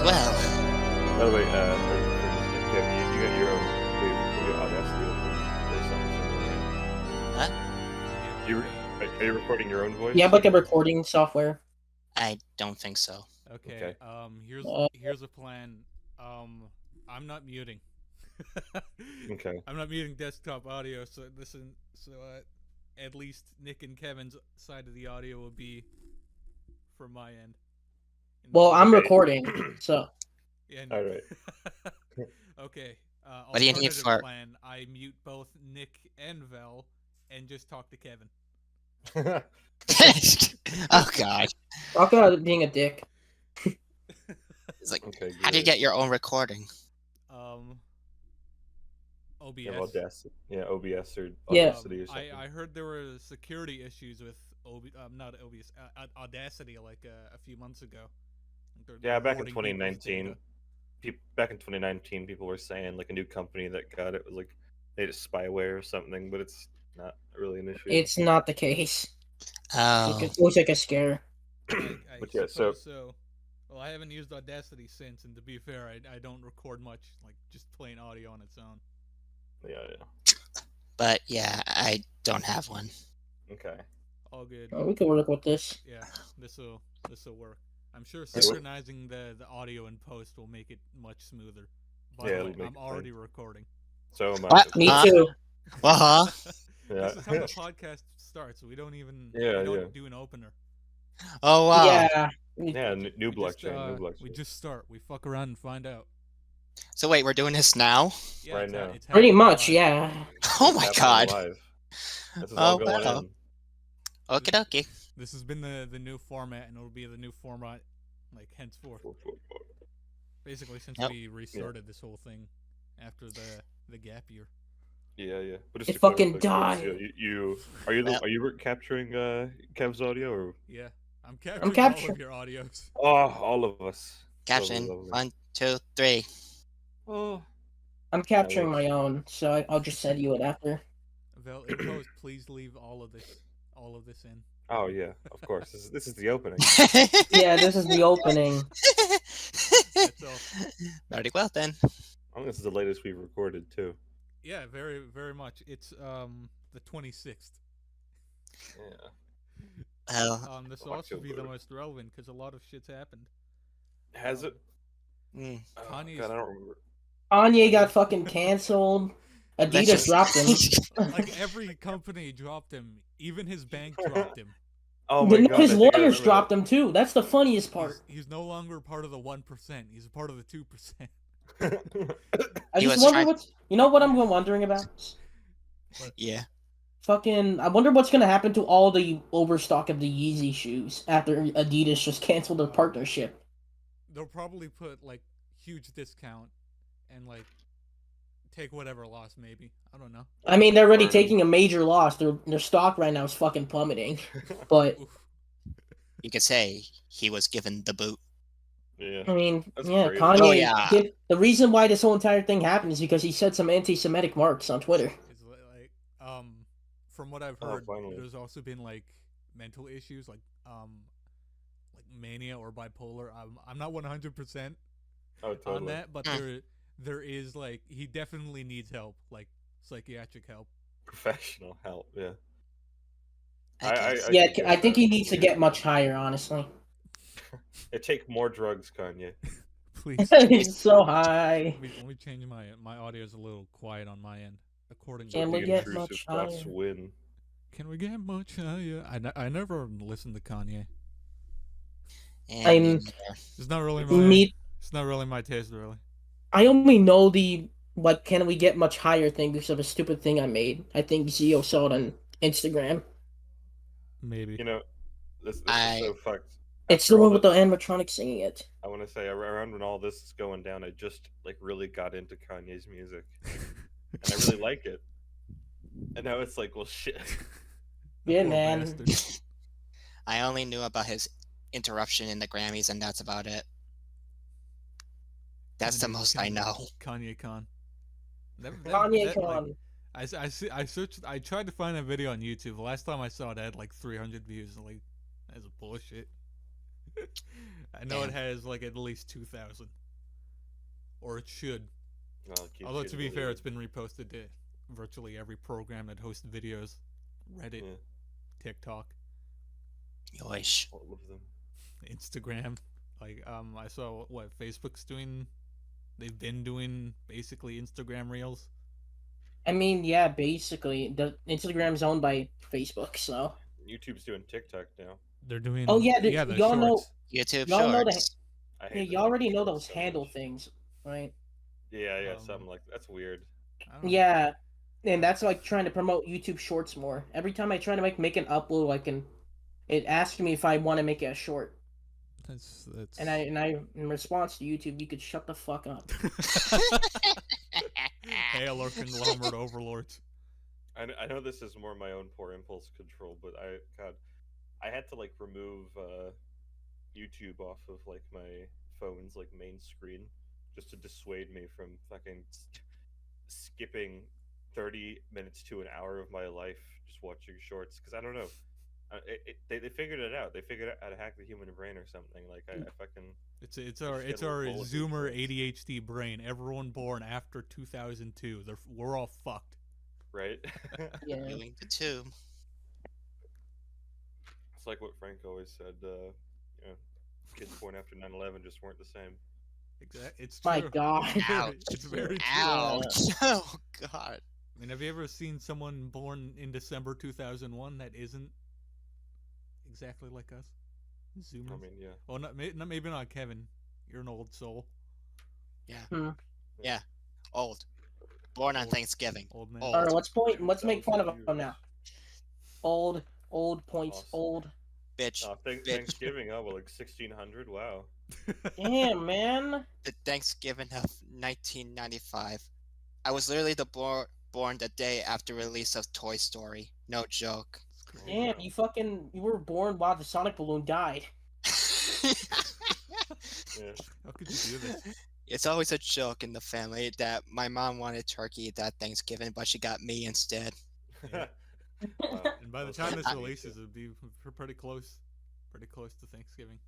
Very well. By the way, Kevin, you got your own Audacity or something similar, right? Huh? Are you recording your own voice? You have like a recording software. I don't think so. Okay. Here's a plan. I'm not muting. Okay. I'm not muting desktop audio, so at least Nick and Kevin's side of the audio will be from my end. Well, I'm recording, so. Yeah. All right. Okay. What do you need for? Plan: I mute both Nick and Vel, and just talk to Kevin. Oh God. Talk about it being a dick. It's like, Okay, how do you get your own recording? OBS. Yeah, Audacity. Yeah, OBS or Yeah. Audacity or something. I heard there were security issues with not OBS, Audacity like a few months ago. Yeah, back in 2019. Back in 2019, people were saying like a new company that got it was like they had spyware or something, but it's not really an issue. It's not the case. Oh. It looks like a scare. But yeah, so well, I haven't used Audacity since, and to be fair, I don't record much, like just plain audio on its own. yeah. But yeah, I don't have one. Okay. All good. Oh, we can work with this. Yeah, this'll work. I'm sure synchronizing the audio in post will make it much smoother. By the way, I'm already recording. So am I. What? Me too. Uh-huh. Yeah. This is how the podcast starts. We don't even do an opener. Oh wow. Yeah. Yeah, new blockchain. We just start. We fuck around and find out. So wait, we're doing this now? Yeah, right now. It's Pretty much, live. yeah. Oh my God. Live. This is all going in. Okie dokie. This has been the new format, and it'll be the new format, like henceforth. Basically, since we restarted this whole thing after the gap year. Yeah. But It fucking died. Are you capturing Kev's audio or? Yeah, I'm capturing all of your audios. Oh, all of us. Caption. Lovely. 1, 2, 3. Oh. I'm capturing my own, so I'll just send you it after. Vel, in post, please leave all of this in. Oh yeah, of course. This is the opening. Yeah, this is the opening. That's all. Very well then. I think this is the latest we've recorded too. Yeah, very, very much. It's the 26th. Yeah. Well, this will also be the most relevant because a lot of shit's happened. Has it? Kanye's... God, I don't remember. Kanye got fucking canceled. Adidas dropped him. Like every company dropped him. Even his bank dropped him. Oh my God, his lawyers dropped him too. That's the funniest part. He's no longer part of the 1%. He's a part of the 2%. I just wonder you know what I'm wondering about? Yeah. Fucking, I wonder what's gonna happen to all the overstock of the Yeezy shoes after Adidas just canceled their partnership. They'll probably put like huge discount and like take whatever loss maybe. I don't know. I mean, they're already taking a major loss. Their stock right now is fucking plummeting. But you could say he was given the boot. Yeah. I mean, That's yeah, crazy. Kanye. Oh, yeah. The reason why this whole entire thing happened is because he said some anti-Semitic marks on Twitter. It's like, from what I've heard, there's also been like mental issues, like mania or bipolar. I'm not 100% on that, but there is like he definitely needs help, like psychiatric help, professional help. Yeah. I think he needs to get much higher, honestly. Take more drugs, Kanye. Please. He's so high. Let me change my audio is a little quiet on my end. According to Can we get much higher? Can we get much higher? I never listened to Kanye. It's not really it's not really my taste, really. I only know the can we get much higher thing because of a stupid thing I made. I think Zio saw it on Instagram. Maybe. You know, this is so fucked. It's the one with the animatronic singing it. I want to say, around when all this is going down, I just really got into Kanye's music, and I really like it. And now it's like, well, shit. Yeah, man. I only knew about his interruption in the Grammys, and that's about it. That's the most I know. Kanye Con. Kanye Con. I searched. I tried to find a video on YouTube. The last time I saw it, I had like 300 views. Like, that's bullshit. I know it Damn. has like at least 2,000, or it should. Well, it keeps Although you to be fair, believe. it's been reposted to virtually every program that hosts videos, Reddit, Yeah, TikTok, Yoish. all of them. Instagram. Like I saw what Facebook's doing. They've been doing basically Instagram Reels. I mean, yeah, basically, the Instagram's owned by Facebook, so. YouTube's doing TikTok now. They're doing Oh yeah, yeah the y'all know, shorts. YouTube y'all know the, Shorts. I yeah, hate the y'all already know shorts those so handle much. things, right? Yeah, Um, something like that's weird. I don't know. Yeah, and that's like trying to promote YouTube Shorts more. Every time I try to make an upload, it asks me if I want to make it a short, That's and I in response to YouTube, you could shut the fuck up. Hail our conglomerate overlords. I know this is more my own poor impulse control, but I had to like remove YouTube off of like my phone's like main screen just to dissuade me from fucking skipping 30 minutes to an hour of my life just watching shorts because I don't know. They figured it out. They figured out how to hack the human brain or something. Like I fucking It's just it's get a our roll of these Zoomer shorts. ADHD brain. Everyone born after 2002, we're all fucked. Right? Yeah. Viewing the tube. It's like what Frank always said. You know, kids born after 9/11 just weren't the same. It's My true. God. It's very true. Ouch. Oh god. I mean, have you ever seen someone born in December 2001 that isn't exactly like us? Zoomers. I mean, yeah. Well, maybe not Kevin. You're an old soul. Yeah. Old. Born on Old. Thanksgiving. Old man. Old. All right, let's make fun of 2,000 him now. Old points, Awesome. old. Bitch. Bitch. Thanksgiving, oh, well, like 1600. Wow. Damn, man. The Thanksgiving of 1995. I was literally born the day after release of Toy Story. No joke. It's Damn, you were born while the Sonic balloon died. Yeah. How could you do this? It's always a joke in the family that my mom wanted turkey that Thanksgiving, but she got me instead. Yeah. Wow. And by the That's time this awesome. releases, it'll be pretty close to Thanksgiving.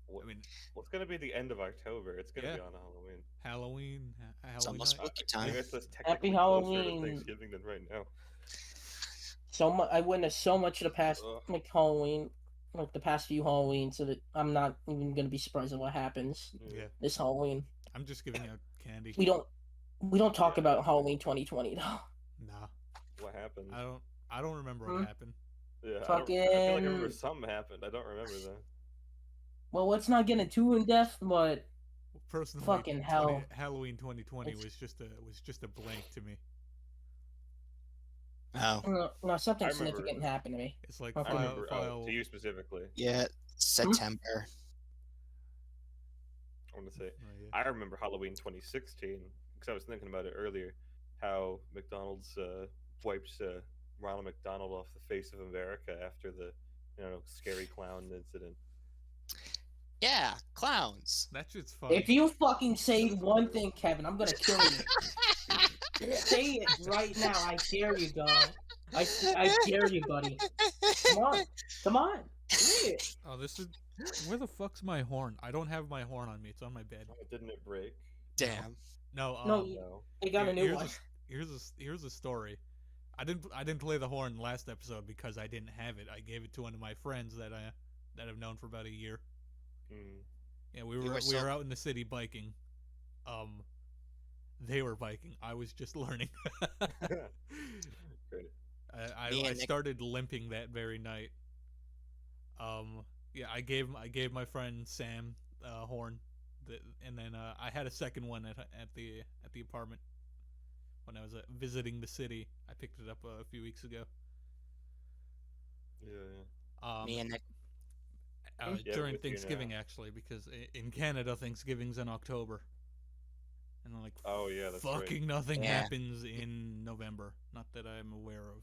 I mean, What's gonna be the end of October? It's gonna Yeah. be on Halloween. Halloween. It's Halloween almost night. spooky I time. guess that's technically closer Halloween. to Thanksgiving than right now. I witnessed so much of the past Ugh. like Halloween, like the past few Halloween, so that I'm not even gonna be surprised at what happens Yeah. this Halloween. I'm just giving out candy. We don't talk Yeah. about Halloween 2020 though. Nah. What happened? I don't remember what happened. Yeah, I feel like I remember Fucking. something happened. I don't remember that. Well, let's not get too in depth, but Personally, Fucking hell. Halloween 2020 It's- was just a blank to me. Oh. no, something I remember- significant happened to me. It's like Okay. I remember file to you specifically. Yeah. September. I want to say oh, yeah. I remember Halloween 2016 because I was thinking about it earlier. How McDonald's wiped Ronald McDonald off the face of America after the scary clown incident. Yeah. Clowns. That shit's fun. If you fucking say one thing, Kevin, I'm gonna kill you. Say it right now. I dare you, dog. I dare you, buddy. Come on. Say it. Oh, this is where the fuck's my horn? I don't have my horn on me. It's on my bed. Oh, didn't it break? Damn. No. No, No. You got a new here's one. here's a story. I didn't play the horn last episode because I didn't have it. I gave it to one of my friends that I've known for about a year. Mm. Yeah, You we were were out in the city biking. They were biking. I was just learning. Great. I Me and Nick- started limping that very night. Yeah, I gave my friend Sam a horn, and then I had a second one at the apartment when I was visiting the city. I picked it up a few weeks ago. Yeah. Me and Nick. Yeah, During with you Thanksgiving, now. actually, because in Canada Thanksgiving's in October, and like Oh yeah, that's right. fucking nothing Yeah. happens in November. Not that I'm aware of.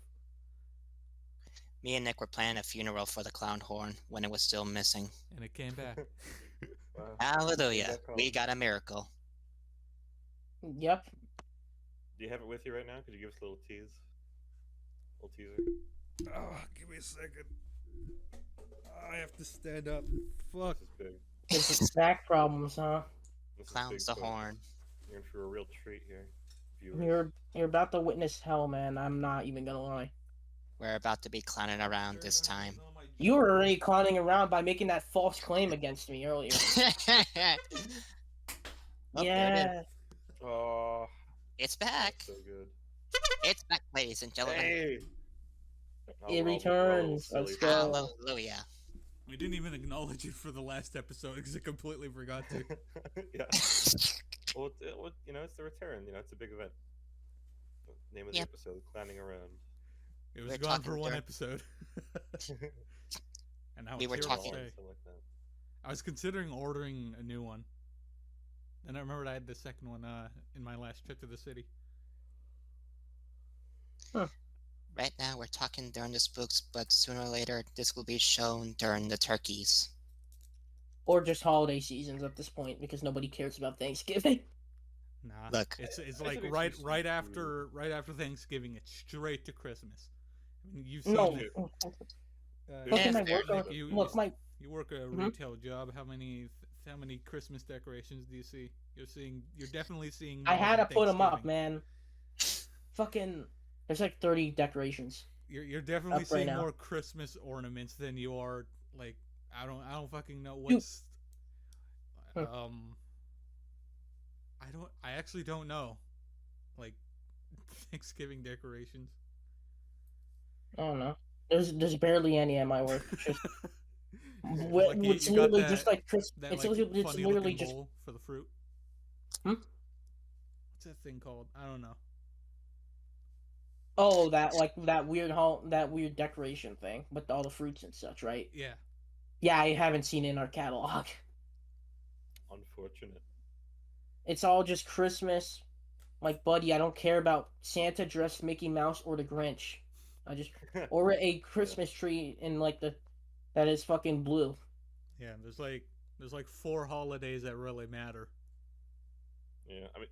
Me and Nick were planning a funeral for the clown horn when it was still missing. And it came back. Wow. Hallelujah. Back home. We got a miracle. Yep. Do you have it with you right now? Could you give us a little tease? A little teaser. Oh, give me a second. I have to stand up. Fuck. This is big. It's back problems, huh? This is Clowns big, the folks. horn. You're in for a real treat here, viewers. You're about to witness hell, man. I'm not even gonna lie. We're about to be clowning around this time. You were already clowning around by making that false claim against me earlier. Oh, there it is. Yeah. Oh, It's back. that's so good. It's back, ladies and gentlemen. Hey! Oh, It we're all returns. silly Let's for- go. Hallelujah. We didn't even acknowledge it for the last episode because I completely forgot to. Yeah. Well, it's the return. It's a big event. The name of the Yep. episode, clowning around. It was We're gone talking for one dirt. episode. And now We it's were here to talking- stay. Something like that. I was considering ordering a new one. Then I remembered I had the second one in my last trip to the city. Right now, we're talking during the spooks, but sooner or later, this will be shown during the turkeys. Or just holiday seasons at this point because nobody cares about Thanksgiving. Nah, Look. it's It's like an right interesting after Thanksgiving, it's straight to Christmas. I mean, you've seen No. it. Look Yeah, at my fair work. enough. Look, my You work a Mhm. retail job. How many Christmas decorations do you see? You're definitely seeing. I more had to than put them up, Thanksgiving. man. Fucking, there's like 30 decorations. You're definitely Up right seeing now. more Christmas ornaments than you are like I don't fucking know what's Huh. I actually don't know like Thanksgiving decorations. I don't know. There's barely any at my work. Just, Like, it's you got literally that- just like Chris. That It's like literally, it's funny literally looking just bowl for the fruit. Hmm? What's that thing called? I don't know. that weird decoration thing with all the fruits and such, right? Yeah. Yeah, I haven't seen it in our catalog. Unfortunate. It's all just Christmas. Like, buddy, I don't care about Santa dressed Mickey Mouse or the Grinch. I just or a Christmas tree in like that is fucking blue. Yeah, there's like 4 holidays that really matter. Yeah, I mean,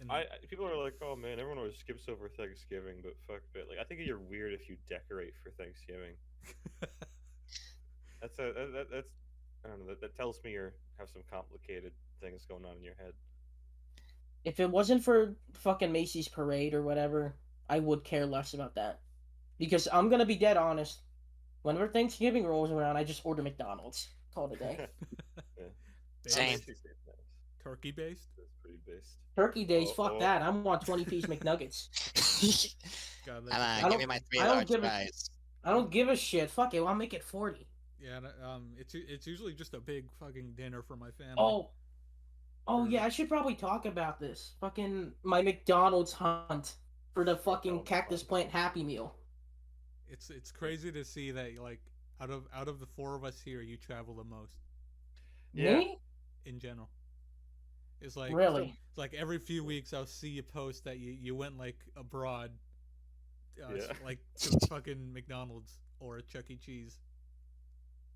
And people are like, oh man, everyone always skips over Thanksgiving, but fuck that. Like, I think you're weird if you decorate for Thanksgiving. That's I don't know. That tells me you have some complicated things going on in your head. If it wasn't for fucking Macy's parade or whatever, I would care less about that. Because I'm gonna be dead honest. Whenever Thanksgiving rolls around, I just order McDonald's. Call it a day. Same. Nice. turkey based. That's pretty based. Turkey days, fuck Oh. that. I want 20-piece McNuggets. God, Come that's on, I give me don't- my 3 I don't large give a- fries. I don't give a shit. Fuck it, I'll make it 40. yeah. It's usually just a big fucking dinner for my family. Oh yeah, I should probably talk about this. Fucking my McDonald's hunt for the fucking McDonald's cactus hunt. plant Happy Meal. It's crazy to see that like out of the 4 of us here, you travel the most Yeah. Me? in general. It's like Really? It's like every few weeks I'll see a post that you went like abroad, Yeah. like to fucking McDonald's or a Chuck E. Cheese,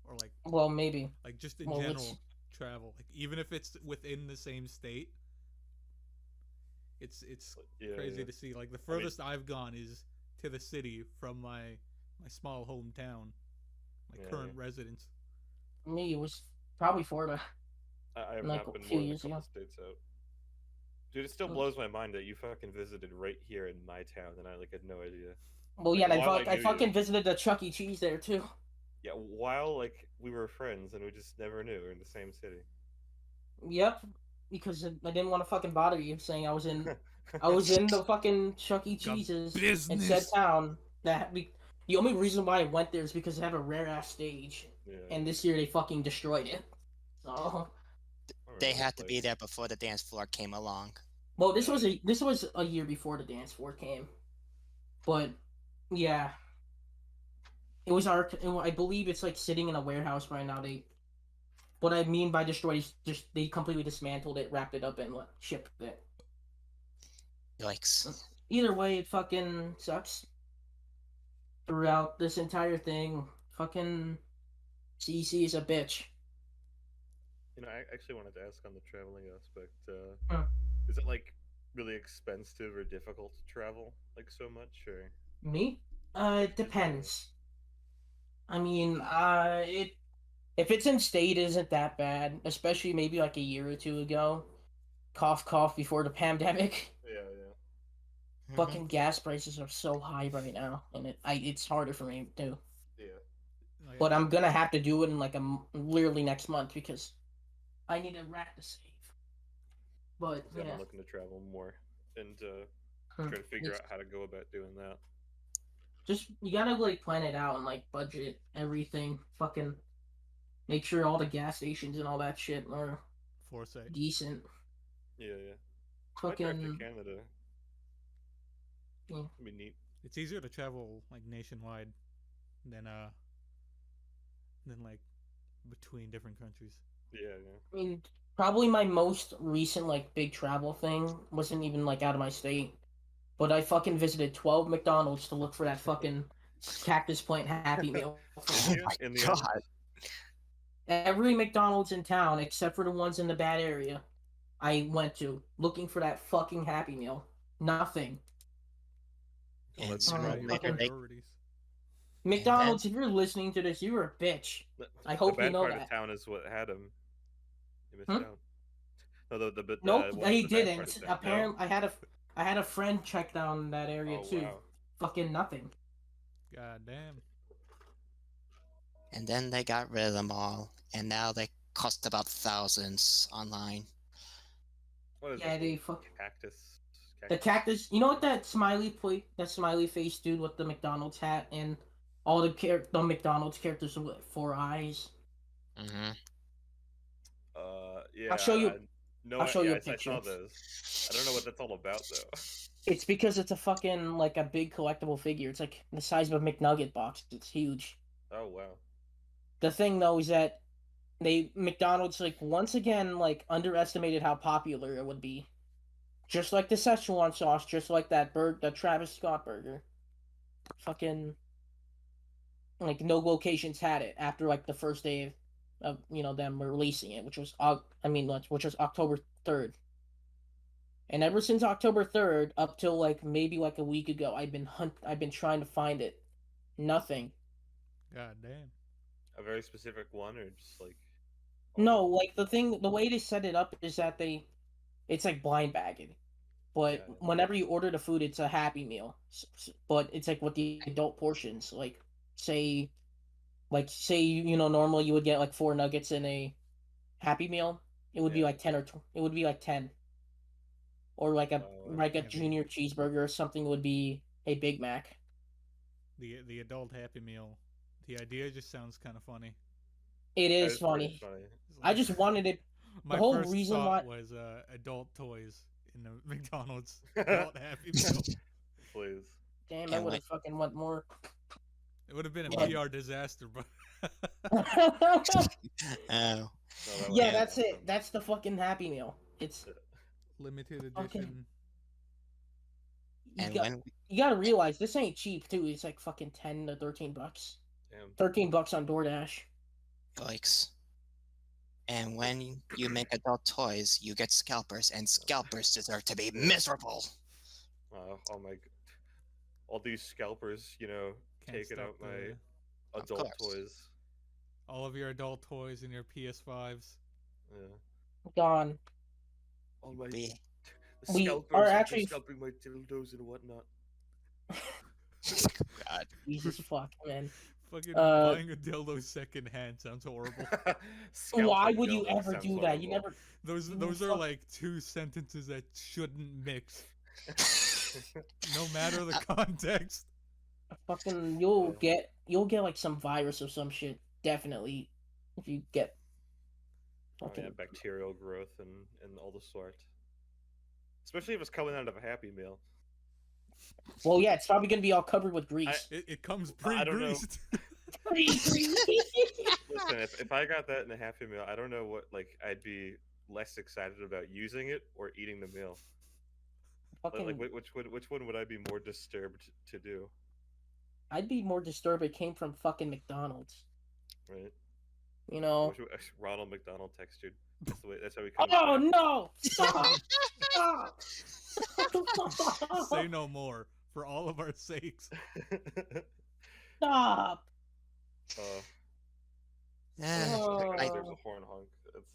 or Well, maybe. like just in Well, general it's- travel. Like even if it's within the same state, it's Yeah, crazy yeah. to see. Like the I mean- furthest I've gone is to the city from my small hometown, my Yeah, current yeah. residence. Me, it was probably Florida. I have Like, not a been few more than a years couple ago. states out. Dude, it still blows my mind that you fucking visited right here in my town, and I had no idea. Well, yeah, Like, and while I I knew fucking you. visited the Chuck E. Cheese there too. Yeah, while we were friends and we just never knew we were in the same city. Yep, because I didn't want to fucking bother you saying I was in the fucking Chuck E. Got Cheese's in said business. town. The only reason why I went there is because it had a rare ass stage, Yeah. and this year they fucking destroyed it. So, Alright, They that's had to be like- there before the dance floor came along. well, this was a year before the dance floor came, but yeah, I believe it's like sitting in a warehouse right now. What I mean by destroyed is just they completely dismantled it, wrapped it up, and shipped it. Yikes. Either way, it fucking sucks. Throughout this entire thing, fucking CC is a bitch. I actually wanted to ask on the traveling aspect. Huh. Is it really expensive or difficult to travel so much, or? Me? It depends. I mean, if it's in state, isn't that bad. Especially maybe like a year or two ago. Cough, cough. Before the pandemic, Yeah, yeah. Hmm. fucking gas prices are so high right now, and it's harder for me too. Yeah. Oh, yeah. But I'm gonna have to do it in like literally next month because I need a rat to save. But Yeah, I've been yeah, looking to travel more and trying to figure it's out how to go about doing that. just you gotta like plan it out and like budget everything. Fucking make sure all the gas stations and all that shit are Foresight. decent. Yeah, yeah. Might drive to Fucking Canada. yeah. It'd be neat. It's easier to travel like nationwide than like between different countries. Yeah, yeah. I mean, probably my most recent like big travel thing wasn't even like out of my state, but I fucking visited 12 McDonald's to look for that fucking cactus plant Happy Meal for Did Oh lunch. you my in the end? god. Every McDonald's in town, except for the ones in the bad area, I went to looking for that fucking Happy Meal. Nothing. Well, And that's You sooner good. or got later Fucking they priorities. and then McDonald's, if you're listening to this, you're a bitch. The, I the hope you bad know part of that. town is what had him. You missed Hmm? out. No, the Nope, one he the bad part of didn't. town. No. Apparently, I had a friend check down that area Oh too. wow. Fucking nothing. God damn. they got rid of them all, and now they cost about thousands online. What is Yeah, this one? they fuck Cactus. the Cactus. cactus. You know what that smiley face dude with the McDonald's hat and all the McDonald's characters with 4 eyes. Hmm. I'll Yeah. show you. No. I'll show Yeah, you a I saw picture. those. I don't know what that's all about though. It's because it's a fucking like a big collectible figure. It's like the size of a McNugget box. It's huge. Oh wow. The thing though is that they McDonald's like once again like underestimated how popular it would be. Just like the Szechuan sauce, just like the Travis Scott burger. Fucking like no locations had it after like the first day of them releasing it, which was which was October 3rd. And ever since October 3rd up till like maybe like a week ago, I've been trying to find it. Nothing. God damn. A very specific one, or just like all of No, them? like the way they set it up is that it's like blind bagging. Yeah. But whenever you order the food, it's a Happy Meal. But it's like with the adult portions, say say normally you would get like 4 nuggets in a Happy Meal. It would be Yeah. like 10, or Oh wow. like a Yeah, junior cheeseburger or something would be a Big Mac. the adult Happy Meal. The idea just sounds kind of funny. It That is is pretty funny. funny. It's I like just wanted it. The my whole first reason thought why. was adult toys in the McDonald's adult Happy Meal. Please. Damn, I And would when have fucking want more. It would have been a Yeah. PR disaster, but oh, No, that would Yeah, be that's it. awesome. That's the fucking Happy Meal. It's limited Okay. edition. you and got when you got to realize this ain't cheap too. It's like fucking $10 to $13. Damn. $13 on DoorDash. yikes. And when you make adult toys, you get scalpers, and scalpers deserve to be miserable. Oh my. All these scalpers, Can't taking stop out my Of adult course. toys. all of your adult toys and your PS5s. Yeah. Gone. All my Be the We scalpers are will be actually scalping my dildos and whatnot. God. Jesus fuck, man. Fucking Uh, buying a dildo secondhand sounds horrible. Why Scalping would you dildos ever sounds do that? You horrible. never. Those are Fuck. like two sentences that shouldn't mix, no matter the context. Fucking, Yeah. you'll get like some virus or some shit. Definitely, if you get Oh yeah, fucking. bacterial growth and all the sort. Especially if it's coming out of a Happy Meal. Well, yeah, it's probably gonna be all covered with grease. It comes I don't know. pre-greased. Listen, if I got that in a Happy Meal, I don't know what I'd be less excited about using it or eating the meal. Fucking, Which one would I be more disturbed to do? I'd be more disturbed. It came from fucking McDonald's. Right? You know. Ronald McDonald textured. That's the way. That's how he comes. Oh back. no! Stop! Stop! Say no more, for all of our sakes. Stop! Uh, Eh, I there's a Oh, horn honk. It's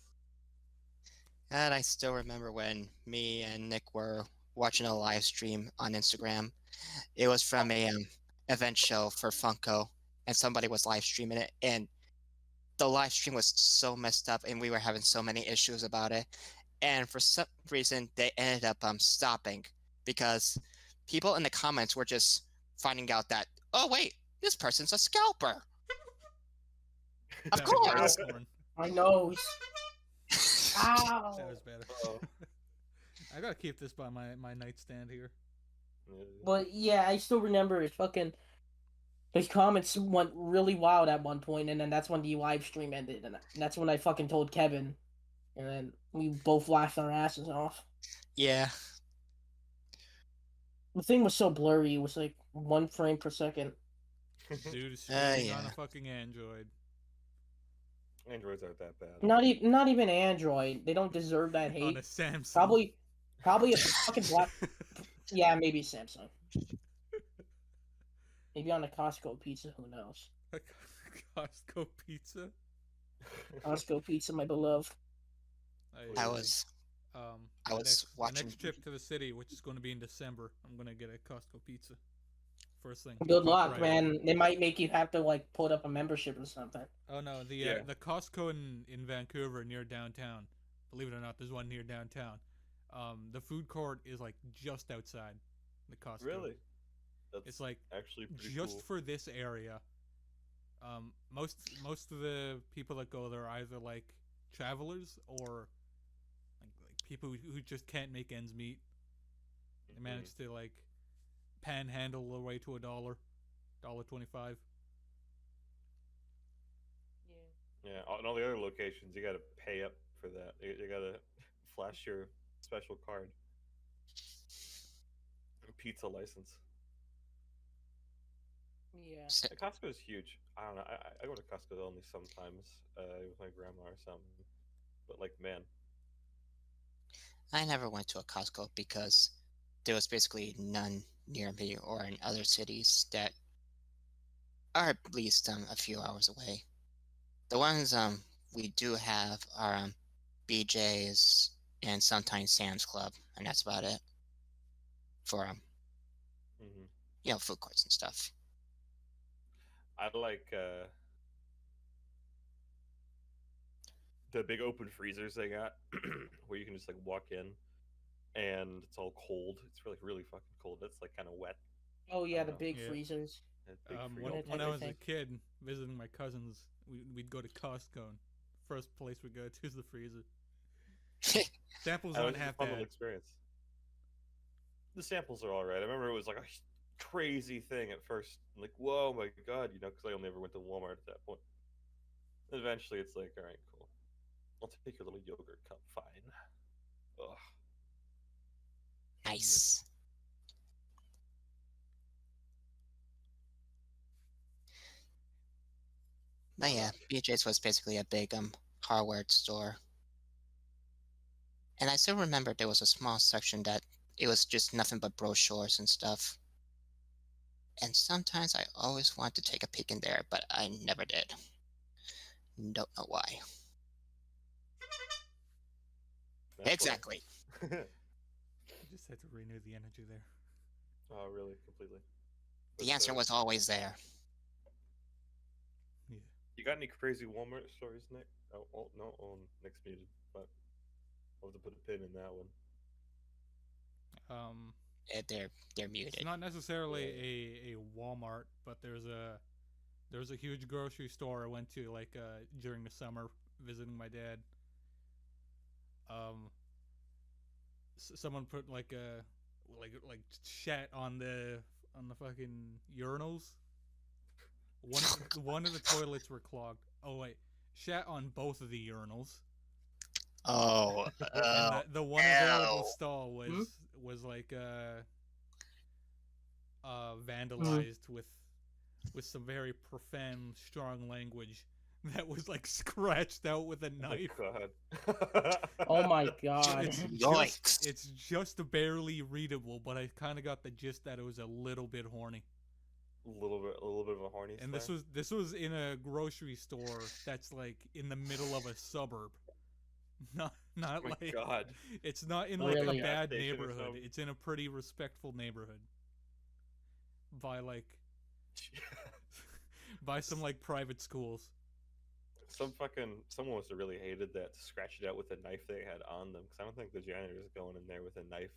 and I still remember when me and Nick were watching a live stream on Instagram. It was from a event show for Funko, and somebody was live streaming it, and the live stream was so messed up, and we were having so many issues about it. And for some reason, they ended up stopping because people in the comments were just finding out that, oh wait, this person's a scalper. Of That was bad, course. Horn. my nose. That Ow. was bad. oh, I gotta keep this by my nightstand here. yeah. But yeah, I still remember it fucking. The comments went really wild at one point, and then that's when the live stream ended, and that's when I fucking told Kevin, and then we both laughed our asses off. Yeah. The thing was so blurry; it was like 1 frame per second. Dude is streaming on yeah. a fucking Android. Androids aren't that bad. Not even Android. They don't deserve that On hate. a Samsung. Probably a fucking black. Yeah, maybe Samsung. Maybe on a Costco pizza. Who knows? Costco pizza. Costco pizza, my beloved. I was I was my watching. next trip to the city, which is going to be in December, I'm gonna get a Costco pizza. First thing. Good Pop luck, right man. They might make you have to like put up a membership or something. Oh no, Yeah. the Costco in Vancouver near downtown. Believe it or not, there's one near downtown. The food court is like just outside the Costco. Really? That's It's like actually pretty just cool. for this area. Most of the people that go there are either like travelers or like people who just can't make ends meet. They manage to like panhandle their way to $1.25. Yeah, on all the other locations, you gotta pay up for that. You gotta flash your special card, pizza license. Yeah. S- Costco's huge. I don't know. I go to Costco only sometimes with my grandma or something. But like, man, I never went to a Costco because there was basically none near me or in other cities that are at least a few hours away. The ones we do have are BJ's and sometimes Sam's Club, and that's about it for hmm food courts and stuff. I like the big open freezers they got, where you can just like walk in and it's all cold. It's really fucking cold. It's like kind of wet. Oh yeah, the know. big Yeah. freezers. Big When, freezer. when I was a Everything. kid visiting my cousins, we'd go to Costco. And first place we go to is the freezer. Samples That was aren't just a half fun little bad. experience. The samples are all right. I remember it was like a crazy thing at first. Like, whoa, my god, because I only ever went to Walmart at that point. Eventually, it's like, all right, cool. I'll take your little yogurt cup. Fine. Ugh. Nice. But yeah, BJ's was basically a big hardware store. And I still remember there was a small section that it was just nothing but brochures and stuff. And sometimes I always wanted to take a peek in there, but I never did. Don't know why. That's why. Exactly. You just had to renew the energy there. Oh, really? Completely. The But, answer was always there. Yeah. You got any crazy Walmart stories, Nick? Oh no, Nick's muted, but I'll have to put a pin in that one. They're muted. It's not necessarily a Walmart, but there's a huge grocery store I went to like during the summer visiting my dad. Someone put like a like shat on the fucking urinals. One of the toilets were clogged. Oh wait, shat on both of the urinals. Oh, And the one available ew. stall Hmm? was like vandalized with some very profane, strong language that was like scratched out with a knife. Oh god. Oh my god. Yikes. It's just barely readable, but I kind of got the gist that it was a little bit horny. a little bit of a horny And star. this was in a grocery store that's like in the middle of a suburb. Not Oh my like god. it's not in like Like a a Really? gas bad station or neighborhood. something. It's in a pretty respectful neighborhood. By like by some like private schools. Someone must have really hated that to scratch it out with a knife they had on them, because I don't think the janitor's going in there with a knife,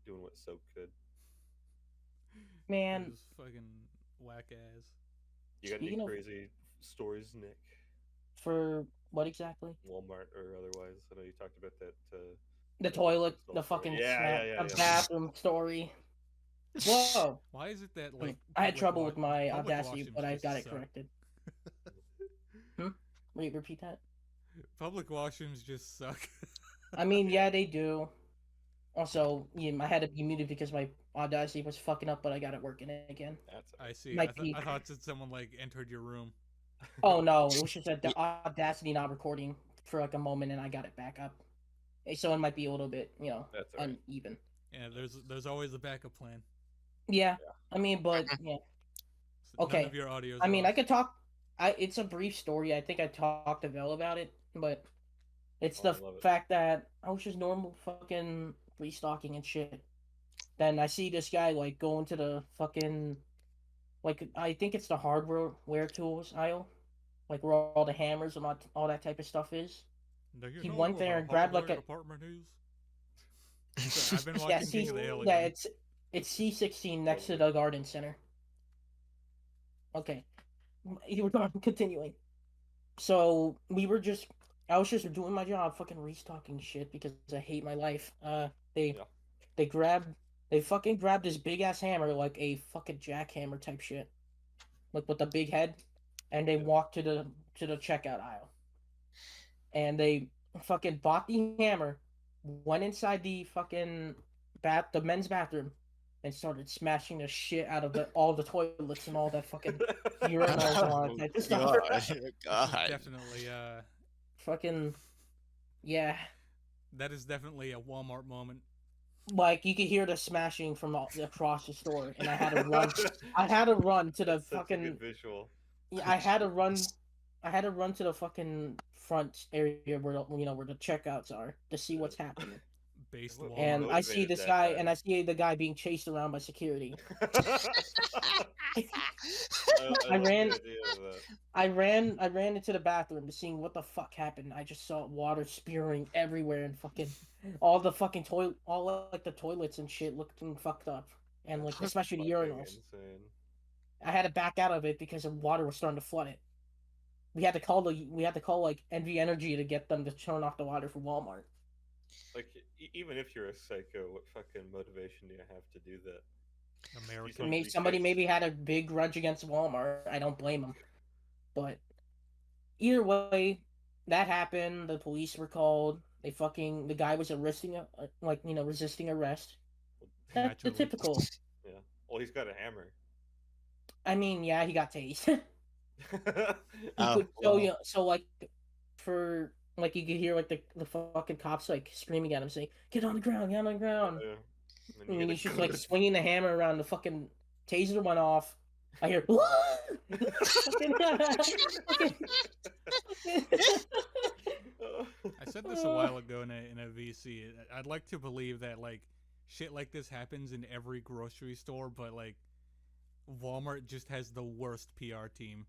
doing what soap could. It Man, was fucking whack ass. You got any speaking of crazy stories, Nick? for what exactly? Walmart or otherwise? I know you talked about that. The That pest toilet, control the story. fucking Yeah, smash, yeah, yeah, the yeah. bathroom story. Whoa! Why is it that like I had trouble with my public Audacity, washrooms but I just got it suck? corrected. Hmm? Wait, repeat that? Public washrooms just suck. I mean, yeah, they do. Also, yeah, I had to be muted because my Audacity was fucking up, but I got it working again. That's I see. Might be. I thought that someone like entered your room. Oh no, it was just Ye- the Audacity not recording for like a moment, and I got it back up. So it might be a little bit, that's all right. uneven. Yeah, there's always a backup plan. Yeah, I mean, but yeah, So none of okay. your audios I are mean, off. I could talk. It's a brief story. I think I talked to Vel about it, but it's Oh, the I love it. fact that I was just normal fucking restocking and shit. Then I see this guy like going to the fucking like I think it's the hardware tools aisle, like where all the hammers and all that type of stuff is. Do you He know went where there the and grabbed like hardware a department is? Sorry, I've been yeah watching King C of the Hill yeah again. it's C16 next to Lovely. the garden center. Okay, you were continuing. So we were just I was just doing my job, fucking restocking shit because I hate my life. They Yeah. they grabbed they fucking grabbed this big ass hammer like a fucking jackhammer type shit, like with the big head, and they Yeah. walked to the checkout aisle, and they fucking bought the hammer, went inside the fucking the men's bathroom, and started smashing the shit out of all the toilets and all that fucking urinals and all that Oh type of stuff. god, This is god. definitely Fucking yeah. that is definitely a Walmart moment. Like you could hear the smashing from across the store, and I had to run. I had to run to the That's such a good fucking. visual. Yeah, I had to run. I had to run to the fucking front area where where the checkouts are to see what's happening. Based What And Walmart. I see motivated this that guy, guy? and I see the guy being chased around by security. I I love ran. the idea of that. I ran into the bathroom to see what the fuck happened. I just saw water spewing everywhere and fucking all the fucking toilet, all like the toilets and shit looking fucked up, and like That's especially the fucking urinals. insane. I had to back out of it because the water was starting to flood it. We had to call like NV Energy to get them to turn off the water for Walmart. Like, even if you're a psycho, what fucking motivation do you have to do that? America. Maybe Somebody maybe had a big grudge against Walmart. I don't blame them, but either way, that happened. The police were called. The guy was arresting resisting arrest. That's the Naturally. typical. Yeah. Well, he's got a hammer. I mean, yeah, he got tased. He Oh could well. so like for like you could hear like the fucking cops like screaming at him saying, "Get on the ground, get on the ground." Yeah. And I then you mean, hit he's a just like good. swinging the hammer around. The fucking taser went off. I hear, fucking, fucking, I said this a while ago in a VC. I'd like to believe that like shit like this happens in every grocery store, but like Walmart just has the worst PR team.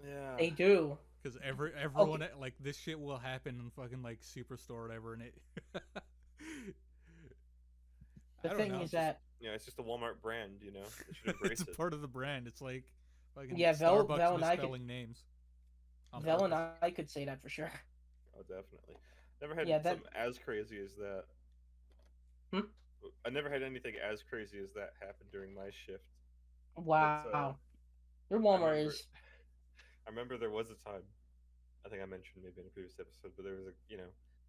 Yeah. they do. Because everyone Okay. like this shit will happen in fucking like Superstore or whatever, and it. The I don't thing know. is that Yeah, it's just a Walmart brand, They should It's embrace a it. part of the brand. It's like fucking yeah, Starbucks Vel and I could misspelling names. On Vel and purpose. I could say that for sure. Oh, definitely. Never had Yeah, that something as crazy as that. Hmm? I never had anything as crazy as that happen during my shift. wow. Your I Walmart remember. is I remember there was a time. I think I mentioned maybe in a previous episode, but there was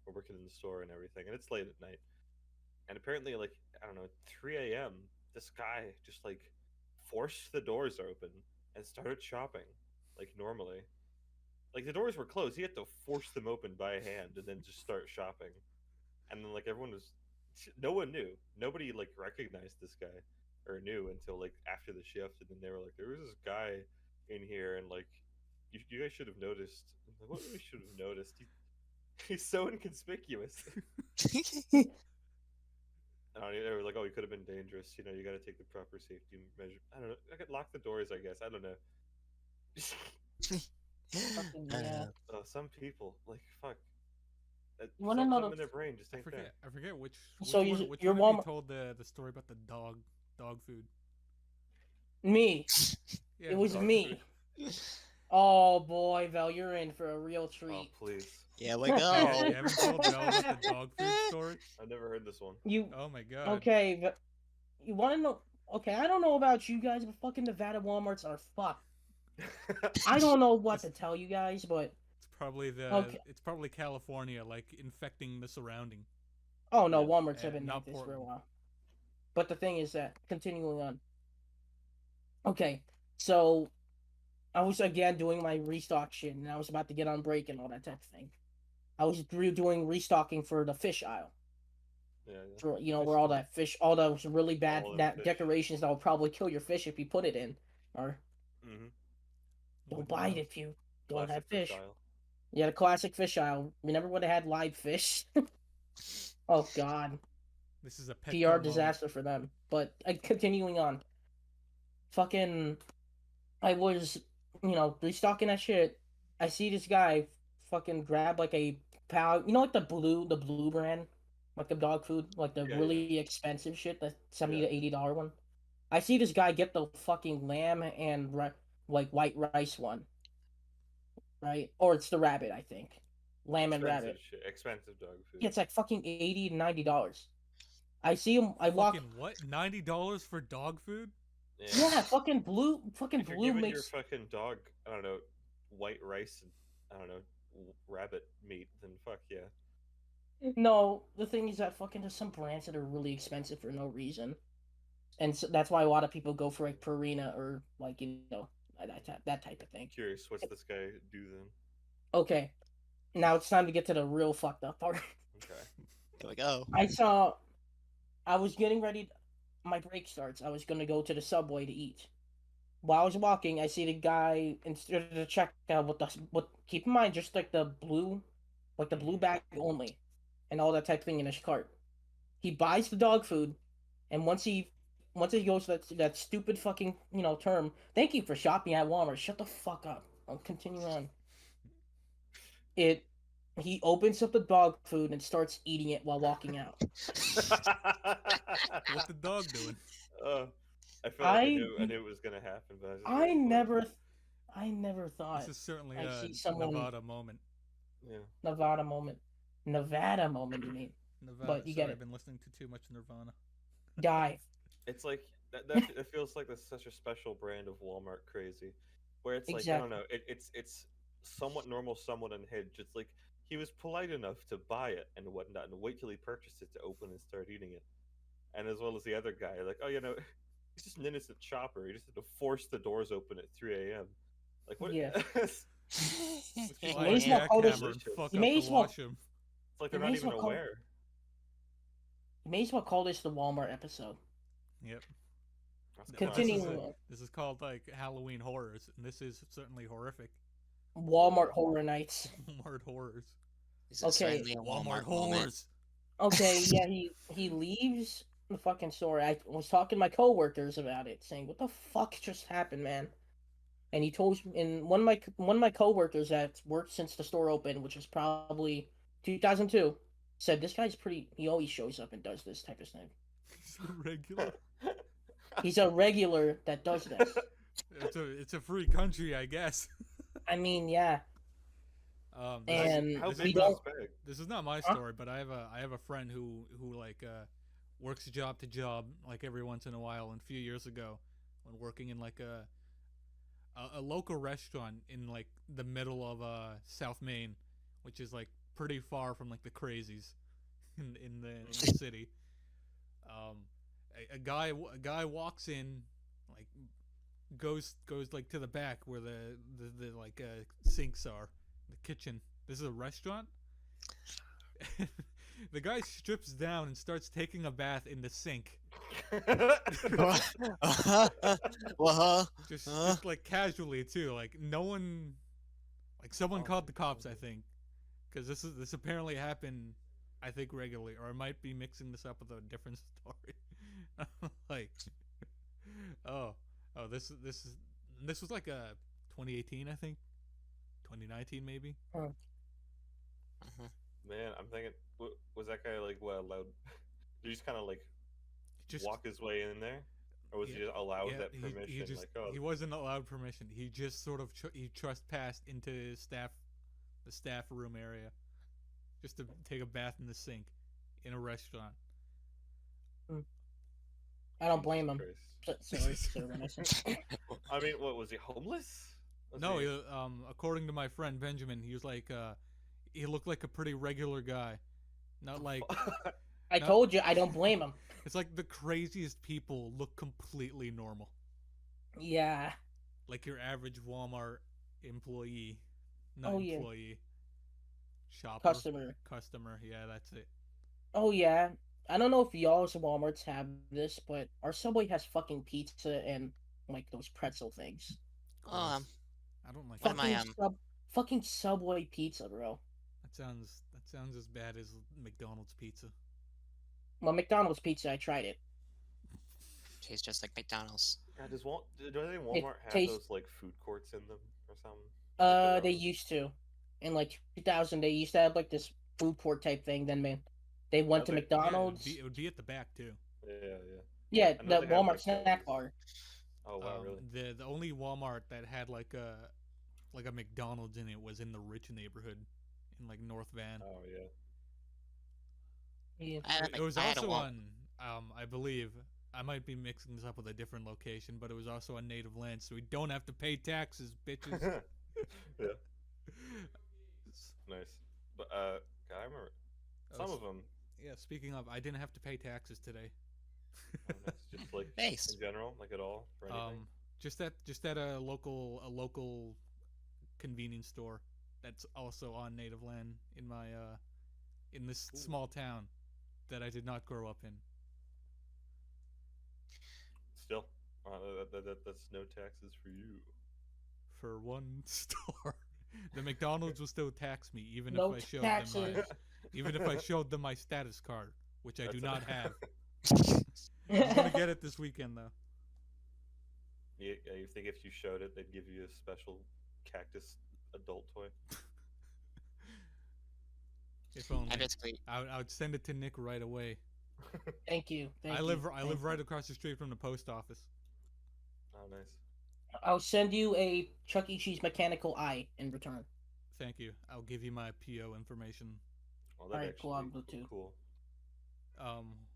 we're working in the store and everything, and it's late at night, and apparently, like I don't know, 3 a.m. This guy just like forced the doors open and started shopping, like normally. Like the doors were closed, he had to force them open by hand and then just start shopping. And then like everyone was, no one knew, nobody like recognized this guy. or knew until like after the shift, and then they were like, "There was this guy in here, and like, you guys should have noticed." I'm like, what we should have noticed? He's so inconspicuous. And they were like, "Oh, he could have been dangerous. You know, you got to take the proper safety measure." I don't know. I could lock the doors, I guess. I don't know. Fucking yeah. Some people like fuck. You want to know Something the in their brain just I ain't forget. there. I forget which so one. you Which your one of you Walmart told the story about the dog food? me. Yeah. It was Dog food. me. Oh boy, Val, you're in for a real Oh treat. please. Here we You go. haven't told Belle about the dog food story? I never heard this one. You Oh my god. okay? You want to know? Okay, I don't know about you guys, but fucking Nevada WalMarts are fucked. I don't know what to tell you guys, but okay. It's probably California, like infecting the surrounding. Oh no, Yeah. WalMarts have been Not like this for a Portland. while. But the thing is that continuing on. Okay, so I was again doing my restock shit, and I was about to get on break and all that type of thing. I was doing restocking for the fish aisle. Yeah, yeah. For, Fish where all store. that fish, all those really bad All them fish. decorations that will probably kill your fish if you put it in, or Mm-hmm. don't buy it if you don't Classic have fish. aisle. Yeah, the classic fish aisle. Remember when they had live fish? Oh god, This is a pet PR disaster for them. But continuing on, fucking, I was, restocking that shit. I see this guy fucking grab like a pound, like the blue brand, like the dog food, like the Yeah, really expensive shit, the $70 Yeah. to $80 one. I see this guy get the fucking lamb and like white rice one, right? Or it's the rabbit, I think. Lamb and Expensive rabbit. shit. Expensive dog food. Yeah, it's like fucking $80 to $90. I see him. I walk. Fucking what? $90 for dog food? Yeah, fucking blue. Fucking If you're blue giving your makes. fucking dog, I don't know, white rice and I don't know, rabbit meat, then fuck yeah. No, the thing is that fucking there's some brands that are really expensive for no reason, and so that's why a lot of people go for like Purina or like that type of thing. Curious, what's this guy do then? Okay, now it's time to get to the real fucked up part. Okay. Here we go. I was getting ready. My break starts. I was gonna go to the subway to eat. While I was walking, I see the guy instead of the checkout with what. Keep in mind, just like the blue, bag only, and all that type of thing in his cart. He buys the dog food, and once he goes to that stupid fucking term. Thank you for shopping at Walmart. Shut the fuck up. I'll continue on. It. He opens up the dog food and starts eating it while walking out. What's the dog doing? I felt like I knew it was gonna happen, but I was just I waiting for it. never thought. This is certainly I a see someone- Nevada moment. Yeah. Nevada moment, you mean? Nevada. But you get Sorry, it. I've been listening to too much Nirvana. Guy. It's like that it feels like that's such a special brand of Walmart crazy, where it's like I don't know, it's somewhat normal, somewhat unhinged. It's like he was polite enough to buy it and whatnot, and wait till he purchased it to open and start eating it, and as well as the other guy, like he's just an innocent shopper. He just had to force the doors open at 3 a.m. Like what? Yeah. It's You Fly may a as well call this- jackhammer and fuck you up may the as well- washroom. like they're You not may as even well call- aware. You may as well call this the Walmart episode. Yep. That's Continuing classic. on. This is called like Halloween horrors, and this is certainly horrific. Walmart Horror Nights. Walmart horrors. This is Okay. certainly a Walmart moment. horrors. Okay, yeah, he leaves the fucking store. I was talking to my coworkers about it, saying, "What the fuck just happened, man?" And he told me, and one of my coworkers that worked since the store opened, which was probably 2002, said this guy's pretty. He always shows up and does this type of thing. It's a regular. He's a regular that does this. It's a free country, I guess. I mean, yeah. This, And How this big we is don't. this bag? this is not my Huh? story, but I have a friend who like works job to job like every once in a while. And a few years ago, when working in like a local restaurant in like the middle of South Maine, which is like pretty far from like the crazies in the city. A guy walks in, like goes like to the back where the sinks are, the kitchen. This is a restaurant. The guy strips down and starts taking a bath in the sink. Well, Just like casually too. Like no one, like someone Oh, called the cops. I think because this apparently happened. I think regularly, or I might be mixing this up with a different story. Like, oh, this was like a 2018, I think, 2019 maybe. Man, I'm thinking, was that guy like what allowed? Did he just kind of like Just walk his way in there, or was he just allowed that permission? he just like, oh, he wasn't allowed permission. He just sort of he trespassed into the staff room area, just to take a bath in the sink, in a restaurant. I don't blame him. Christ. Sorry, Renison. I mean, what was he homeless? Was No, he... according to my friend Benjamin, he was like, he looked like a pretty regular guy, not like I told you, I don't blame him. it's like the craziest people look completely normal, Yeah. like your average Walmart employee, not Oh, yeah. employee, shopper, Customer. Yeah, that's it. Oh yeah. I don't know if y'all's Walmarts have this, but our Subway has fucking pizza and like those pretzel things. oh, I don't like What am that. I, Fucking Subway pizza, bro. That sounds as bad as McDonald's pizza. Well, McDonald's pizza, I tried it. tastes just like McDonald's. God, do they Walmart have tastes- those like food courts in them or something? They used to. In like 2000, they used to have like this food court type thing. Then, man, they went to Yeah, McDonald's. It would be at the back too. Yeah. Yeah, I know the they have, Walmart like, snack bar. Oh wow, really? The only Walmart that had like a McDonald's in it was in the rich neighborhood, in like North Van. Oh yeah. Yeah. It was I had a also Wal- on, I believe, I might be mixing this up with a different location, but it was also on native land, so we don't have to pay taxes, bitches. Yeah, nice. But God, I remember some of them. Yeah, speaking of, I didn't have to pay taxes today. Just like Nice. in general, like at all, for anything. Just at a local convenience store that's also on native land in my in this Ooh. small town that I did not grow up in. Still, that's no taxes for you. For one store, the McDonald's will still tax me even No if I showed taxes. them even if I showed them my status card, which I do That's not a- have. I'm gonna get it this weekend though. You think if you showed it, they'd give you a special cactus adult toy? If only. I basically, I would send it to Nick right away. Thank you. Thank I you. live Thank you. right across the street from the post office. Oh, nice. I'll send you a Chuck E. Cheese mechanical eye in return. Thank you. I'll give you my PO information. Well, that Alright, actually cool, I'll go too. cool.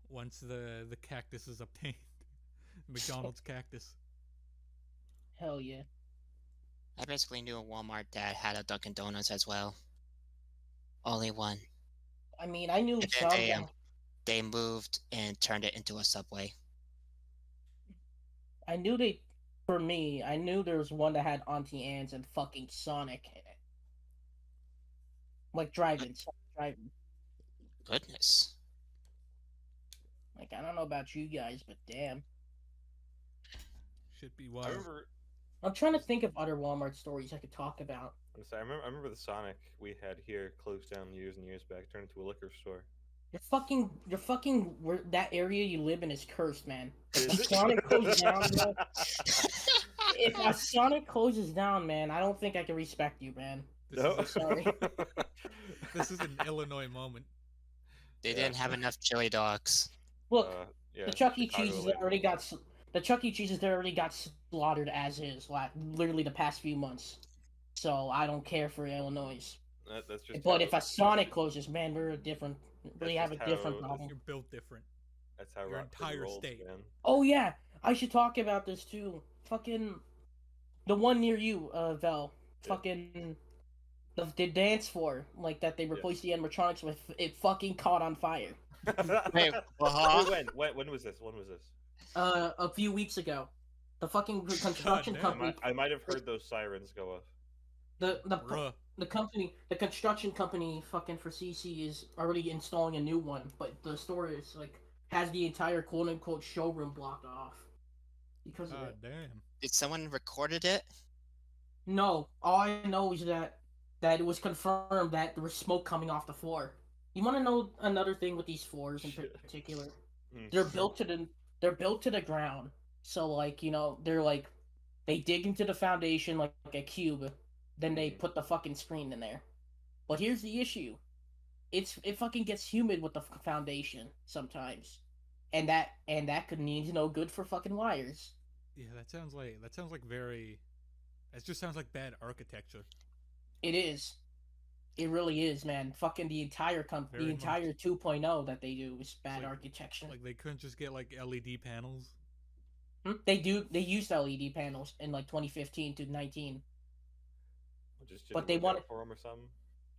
Once the cactus is obtained. McDonald's cactus. Hell yeah. I basically knew a Walmart that had a Dunkin' Donuts as well. Only one. I mean, I knew And some. then they moved and turned it into a Subway. I knew they. For me, I knew there was one that had Auntie Anne's and fucking Sonic in it. Like drive-in. Drive-in. Goodness. Like, I don't know about you guys, but damn. Should be I wild. remember. I'm trying to think of other Walmart stories I could talk about. I remember the Sonic we had here closed down years and years back, turned into a liquor store. That area you live in is cursed, man. Is If it? Sonic closes down, bro, if a Sonic closes down, man, I don't think I can respect you, man. This, No. is, Sorry. this is an Illinois moment. They Yeah. didn't have enough chili dogs. Look, Yeah, the Chuck E. Chicago Cheese's Illinois. already got slaughtered as is, like literally the past few months. So I don't care for Illinois. That's just. But how- if a Sonic closes, man, we have a just different how- problem. You're built different. That's how your Rockford entire rolls, state. man. Oh yeah, I should talk about this too. Fucking the one near you, Vel. Yeah. Fucking the dance floor, like that they replaced the animatronics with. It fucking caught on fire. Wait, uh-huh. When was this? When was this? A few weeks ago, the fucking construction damn. company. I might have heard those sirens go off. The Bruh. the construction company, fucking for CC is already installing a new one, but the store is like has the entire quote unquote showroom blocked off because of God it. damn. Did someone recorded it? No, all I know is that it was confirmed that there was smoke coming off the floor. You want to know another thing with these floors in Shit. particular? Mm. They're built to the ground. So like, they're like they dig into the foundation like a cube, then they Mhm. put the fucking screen in there. But here's the issue. It fucking gets humid with the foundation sometimes. And that could mean no good for fucking wires. Yeah, that sounds like very. That just sounds like bad architecture. It is. It really is, man. Fucking the Very much. entire 2.0 that they do is It's bad architecture. like they couldn't just get like LED panels. They used LED panels in like 2015 to 19, It just but didn't they work wanted out for him or something.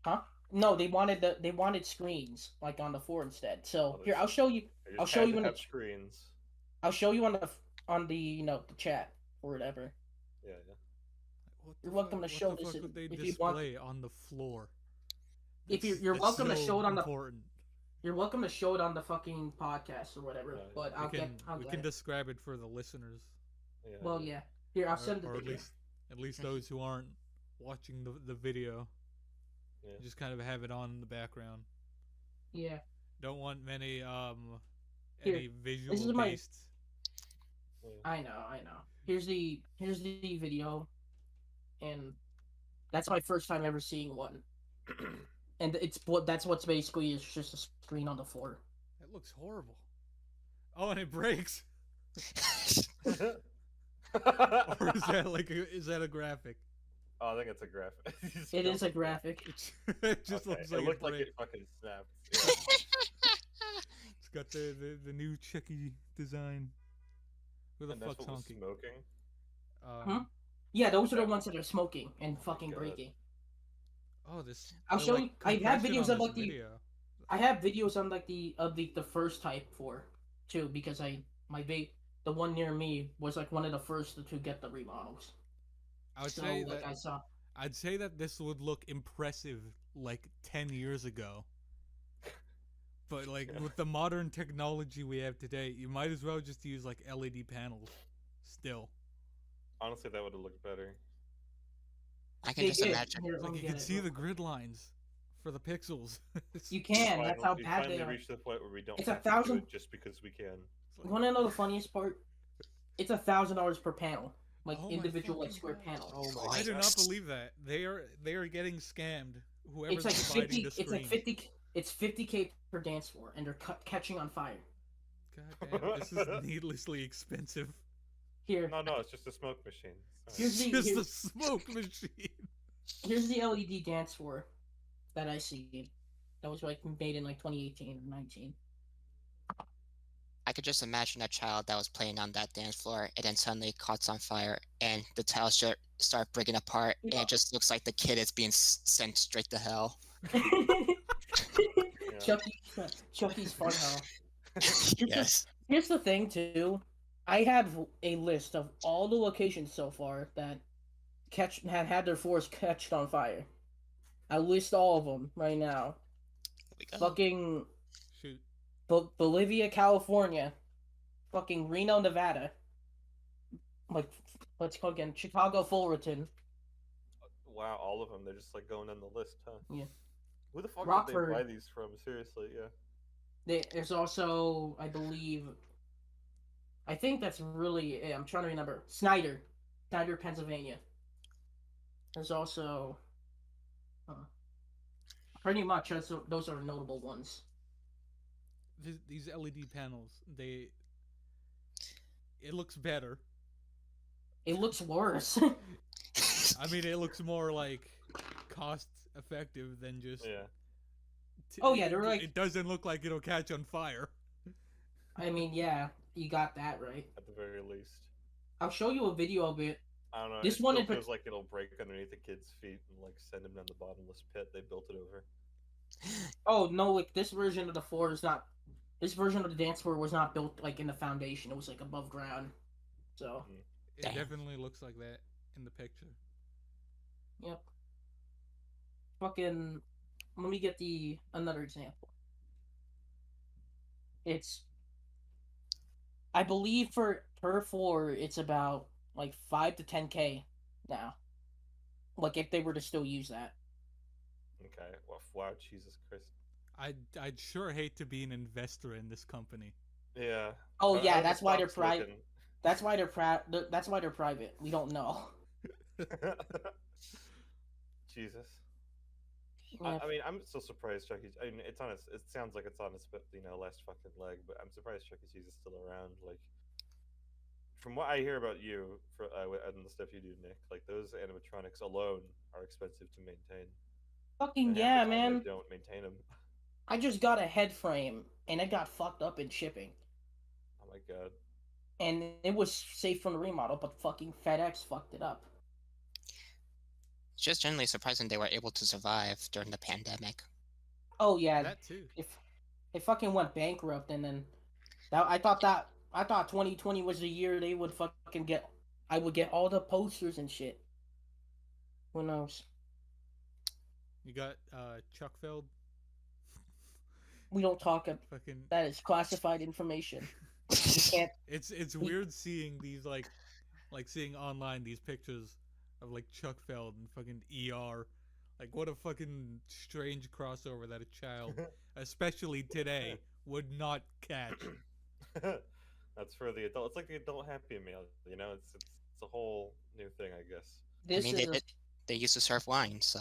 huh? No, they wanted screens like on the floor instead. Oh, So they here just, they I'll just show had you to in the have screens. I'll show you on the the chat or whatever. Yeah, yeah. What You're the welcome to fuck? What show the this fuck would they if you want. display on the floor? If That's you're that's welcome to so show it on the important. you're welcome to show it on the fucking podcast or whatever. Yeah, But I'll We get can it. describe it for the listeners, Yeah, Well, yeah. yeah. Here, I'll send the or video. at least those who aren't watching the video. Yeah. Just kind of have it on in the background. Yeah. Don't want many Here. any This visual is my. based. Yeah. I know. Here's the video, and that's my first time ever seeing one. And that's what's basically is just a screen on the floor. That looks horrible. Oh, and it breaks. Or is that a graphic? Oh, I think it's a graphic. It is a graphic. It just Okay, looks like it looked it like break. it fucking snapped. Yeah. It's got the new Chucky design. Who the And that's fuck's what was honking? smoking. Huh? Yeah, those are the ones that are smoking and fucking God. breaking. Oh, this. I'll the, show like, you. I have compression videos on of this like the. video. I have videos on like the first type 4 too because the one near me was like one of the first to get the remodels. I would So say like that I saw. I'd say that this would look impressive like 10 years ago. But like Yeah. with the modern technology we have today, you might as well just use like LED panels still. Honestly, that would have looked better. I can They just did. imagine. Here, let Like me you get can it see real the quick. grid lines for the pixels. You can. That's how We bad they finally are. reached the point where we don't It's have to do 1,000. it just because we can. You want to know the funniest part? It's $1,000 per panel, like Oh my individual like fucking square God. panels. Oh I do not Yes. believe that. They are getting scammed. Whoever's It's like providing 50. the It's like screens. 50. It's 50K per dance floor, and they're catching on fire. God damn, this is needlessly expensive. Here, No, it's just a smoke machine. Here's It's the- just here- a smoke machine. here's the LED dance floor that I see. That was like made in like 2018 or 19. I could just imagine a child that was playing on that dance floor and then suddenly it caught on fire and the tiles start breaking apart and Yeah. it just looks like the kid is being sent straight to hell. Yeah. Chucky's fun though. Yes. Here's the thing too. I have a list of all the locations so far that had their floors catched on fire. I list all of them right now. Here we go. Fucking Shoot. Bolivia, California. Fucking Reno, Nevada. Like, let's go again. Chicago, Fullerton. Wow, all of them. They're just like going on the list, huh? Yeah. Who the fuck did Rockford. they buy these from? Seriously, yeah. There's also, I believe, I think that's really, I'm trying to remember. Snyder, Pennsylvania. There's also, pretty much, those are notable ones. These LED panels, it looks better. It looks worse. I mean, it looks more like cost effective than just. Yeah. Oh, yeah, they're like- It doesn't look like it'll catch on fire. I mean, yeah, you got that right. At the very least. I'll show you a video of it. I don't know. This it one still in feels like it'll break underneath the kid's feet and like send him down the bottomless pit they built it over. Oh no, like this version of the floor is not. This version of the dance floor was not built like in the foundation. It was like above ground. So It Damn. definitely looks like that in the picture. yep. fucking. Let me get the another example. It's I believe for per floor it's about like 5 to 10K now. Like if they were to still use that. Okay. Well, wow, Jesus Christ. I'd sure hate to be an investor in this company. Yeah. Oh How yeah, are the that's why they're stocks private. looking? That's why they're private. We don't know. Jesus. Yeah. I mean, I'm still surprised Chuck E. I mean, it's on its. It sounds like it's on its, last fucking leg. But I'm surprised Chuck E. Cheese is still around. Like, from what I hear about you, and the stuff you do, Nick, like those animatronics alone are expensive to maintain, and Fucking half the yeah, time they man. don't maintain them. I just got a head frame and it got fucked up in shipping. Oh my god. And it was safe from the remodel, but fucking FedEx fucked it up. It's just generally surprising they were able to survive during the pandemic. Oh yeah, That too. if they fucking went bankrupt and then I thought 2020 was the year they would fucking get I would get all the posters and shit. Who knows? You got Chuck Feld. We don't talk. Fucking. That is classified information. You can't. It's We, weird seeing these like seeing online these pictures of like Chuck Feld and fucking ER. Like what a fucking strange crossover that a child, especially today, would not catch. That's for the adult. It's like the adult Happy Meal. It's a whole new thing, I guess. I this mean, is a. they used to serve wine, so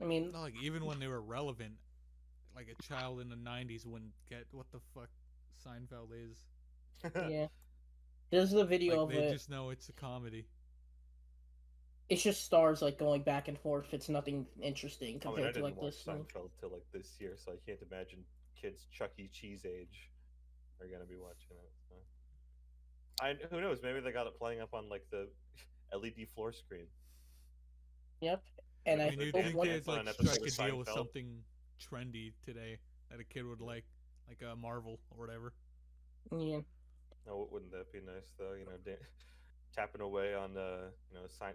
I mean, Like even when they were relevant, like a child in the '90s wouldn't get what the fuck Seinfeld is. yeah. This is a video Like of they it. just know it's a comedy. It's just stars like going back and forth. It's nothing interesting I mean, I compared to didn't like watch this. Seinfeld till like this year, so I can't imagine kids Chuck E. Cheese age are gonna be watching it. So. Who knows? Maybe they got it playing up on like the LED floor screen. Yep. And Like I I mean, the you'd hope think dance one. they'd on like an episode strike of a deal with Seinfeld. something trendy today that a kid would like a Marvel or whatever. Yeah. No, wouldn't that be nice though? Tapping away on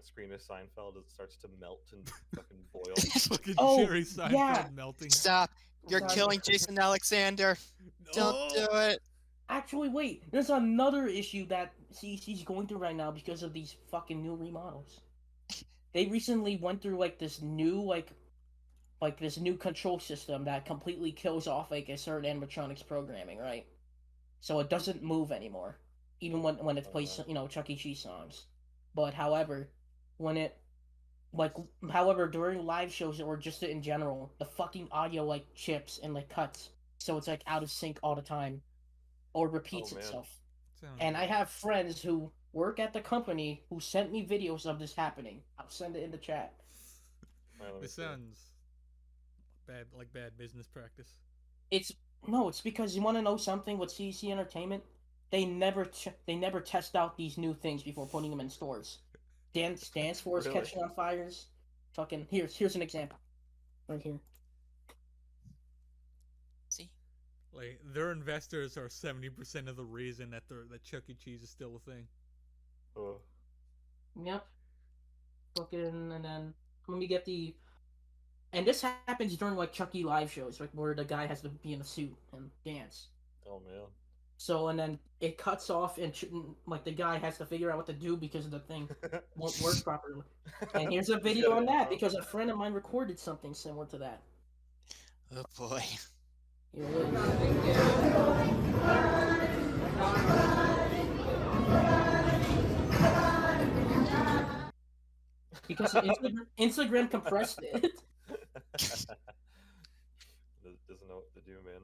screen of Seinfeld, it starts to melt and fucking boil. Fucking Oh, Jerry Seinfeld yeah. melting. stop! You're Sorry. killing Jason Alexander. Don't do it. Actually, wait. There's another issue that CC's going through right now because of these fucking new remodels. They recently went through like this new this new control system that completely kills off like a certain animatronics programming, right? So it doesn't move anymore, even when it plays Chuck E. Cheese songs. But however, when it like however during live shows or just in general, the fucking audio like chips and like cuts, so it's like out of sync all the time, or Oh repeats man. itself. Sounds And I rough. have friends who work at the company who sent me videos of this happening. I'll send it in the chat. All right, let me This see. sounds bad business practice. It's no, it's because you want to know something with CC Entertainment. They never test out these new things before putting them in stores. Dance Force Really? catching on fires. Fucking here's an example, right here. See, Like their investors are 70% of the reason that Chuck E. Cheese is still a thing. Oh. Yep. Fucking and then let me get the. And this happens during like Chucky live shows, like where the guy has to be in a suit and dance. Oh man. So and then it cuts off and like the guy has to figure out what to do because the thing won't work properly. And here's a He's video got on it that wrong. because a friend of mine recorded something similar to that. oh boy. Here it is. Because Instagram compressed it. Doesn't know what to do, man.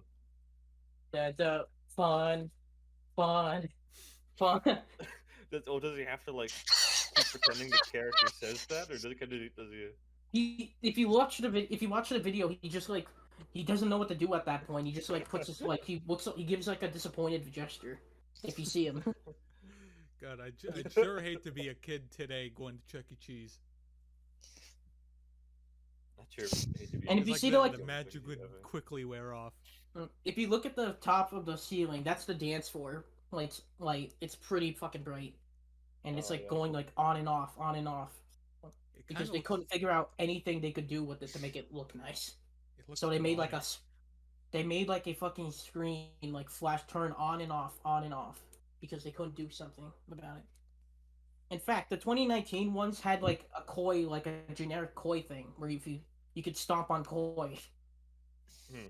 Yeah, the fun, fun. Does he have to like keep pretending the character says that, or does he? If you watch the video, he just like he doesn't know what to do at that point. He just like puts his like he gives like a disappointed gesture. If you see him, God, I'd sure hate to be a kid today going to Chuck E. Cheese. Not sure. Hate to be And if It's you like see the magic would quickly wear off. if you look at the top of the ceiling, that's the dance floor. Like it's pretty fucking bright, and it's Oh, like yeah. going like on and off, on and off. It kind because of they looks. couldn't figure out anything they could do with it to make it look nice. It looks So dry. they made like a fucking screen like flash turn on and off because they couldn't do something about it. In fact, the 2019 ones had like a koi, like a generic koi thing where you could stomp on koi. Hmm.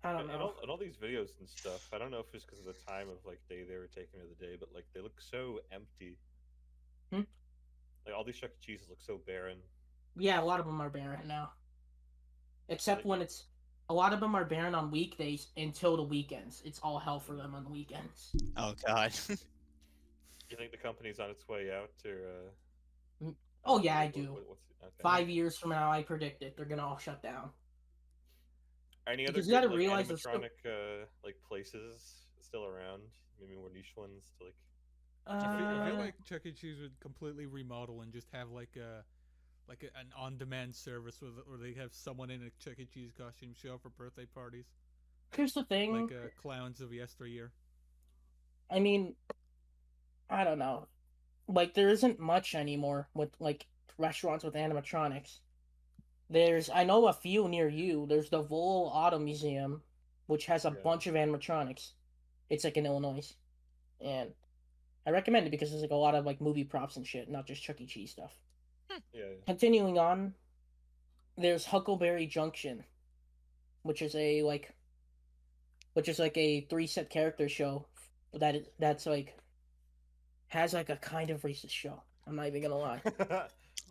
I don't And know. all these videos and stuff, I don't know if it's because of the time of like day they were taking of the day, but like they look so empty. Hmm? Like all these Chuck E. Cheeses look so barren. Yeah, a lot of them are barren now, except Like, when it's a lot of them are barren on weekdays until the weekends. It's all hell for them on the weekends. Oh God. you think the company's on its way out, or Mm. I don't Oh know, yeah, I do. what's okay? 5 years from now, I predict it. They're gonna all shut down Any other because you good got to like realize the still. animatronic like places still around? Maybe more niche ones to like I feel Uh, like Chuck E. Cheese would completely remodel and just have an on-demand service where they have someone in a Chuck E. Cheese costume show up for birthday parties, here's the thing. like clowns of yesteryear. I mean, I don't know. Like there isn't much anymore with like restaurants with animatronics. I know a few near you. There's the Vol Auto Museum, which has a yeah bunch of animatronics. It's like in Illinois, and I recommend it because there's like a lot of like movie props and shit, not just Chuck E. Cheese stuff. yeah. Continuing on, there's Huckleberry Junction, which is a like which is like a three set character show that's like has like a kind of racist show. I'm not even gonna lie.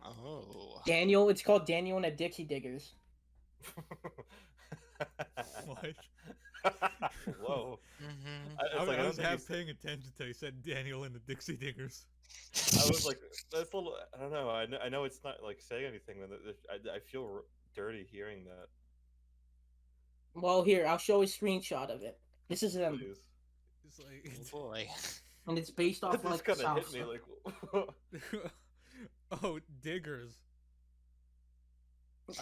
Oh. Daniel, it's called Daniel and the Dixie Diggers. What? Whoa! Hmm. It's like I I don't was think half paying attention to. He said Daniel and the Dixie Diggers. I was like, that's a little. I don't know. I know it's not like saying anything. I feel dirty hearing that. Well, here I'll show a screenshot of it. This is them, Please. It's like Oh boy. and it's based off That just like the kind of South hit me stuff. like. oh, diggers.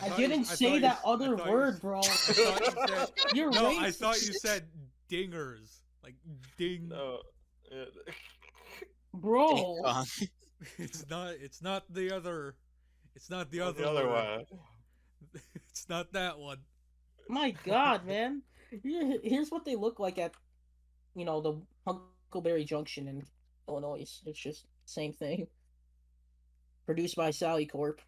I didn't say that other word, bro. I thought you said You're no. I racist. thought you said dingers, like ding. No. Yeah. Ding Bro. dong. It's not. It's not the other. It's not the Oh, other the other word. one. It's not that one. My God, man. Here's what they look like at, the Huckleberry Junction in Illinois. It's just same thing. Produced by Sally Corp.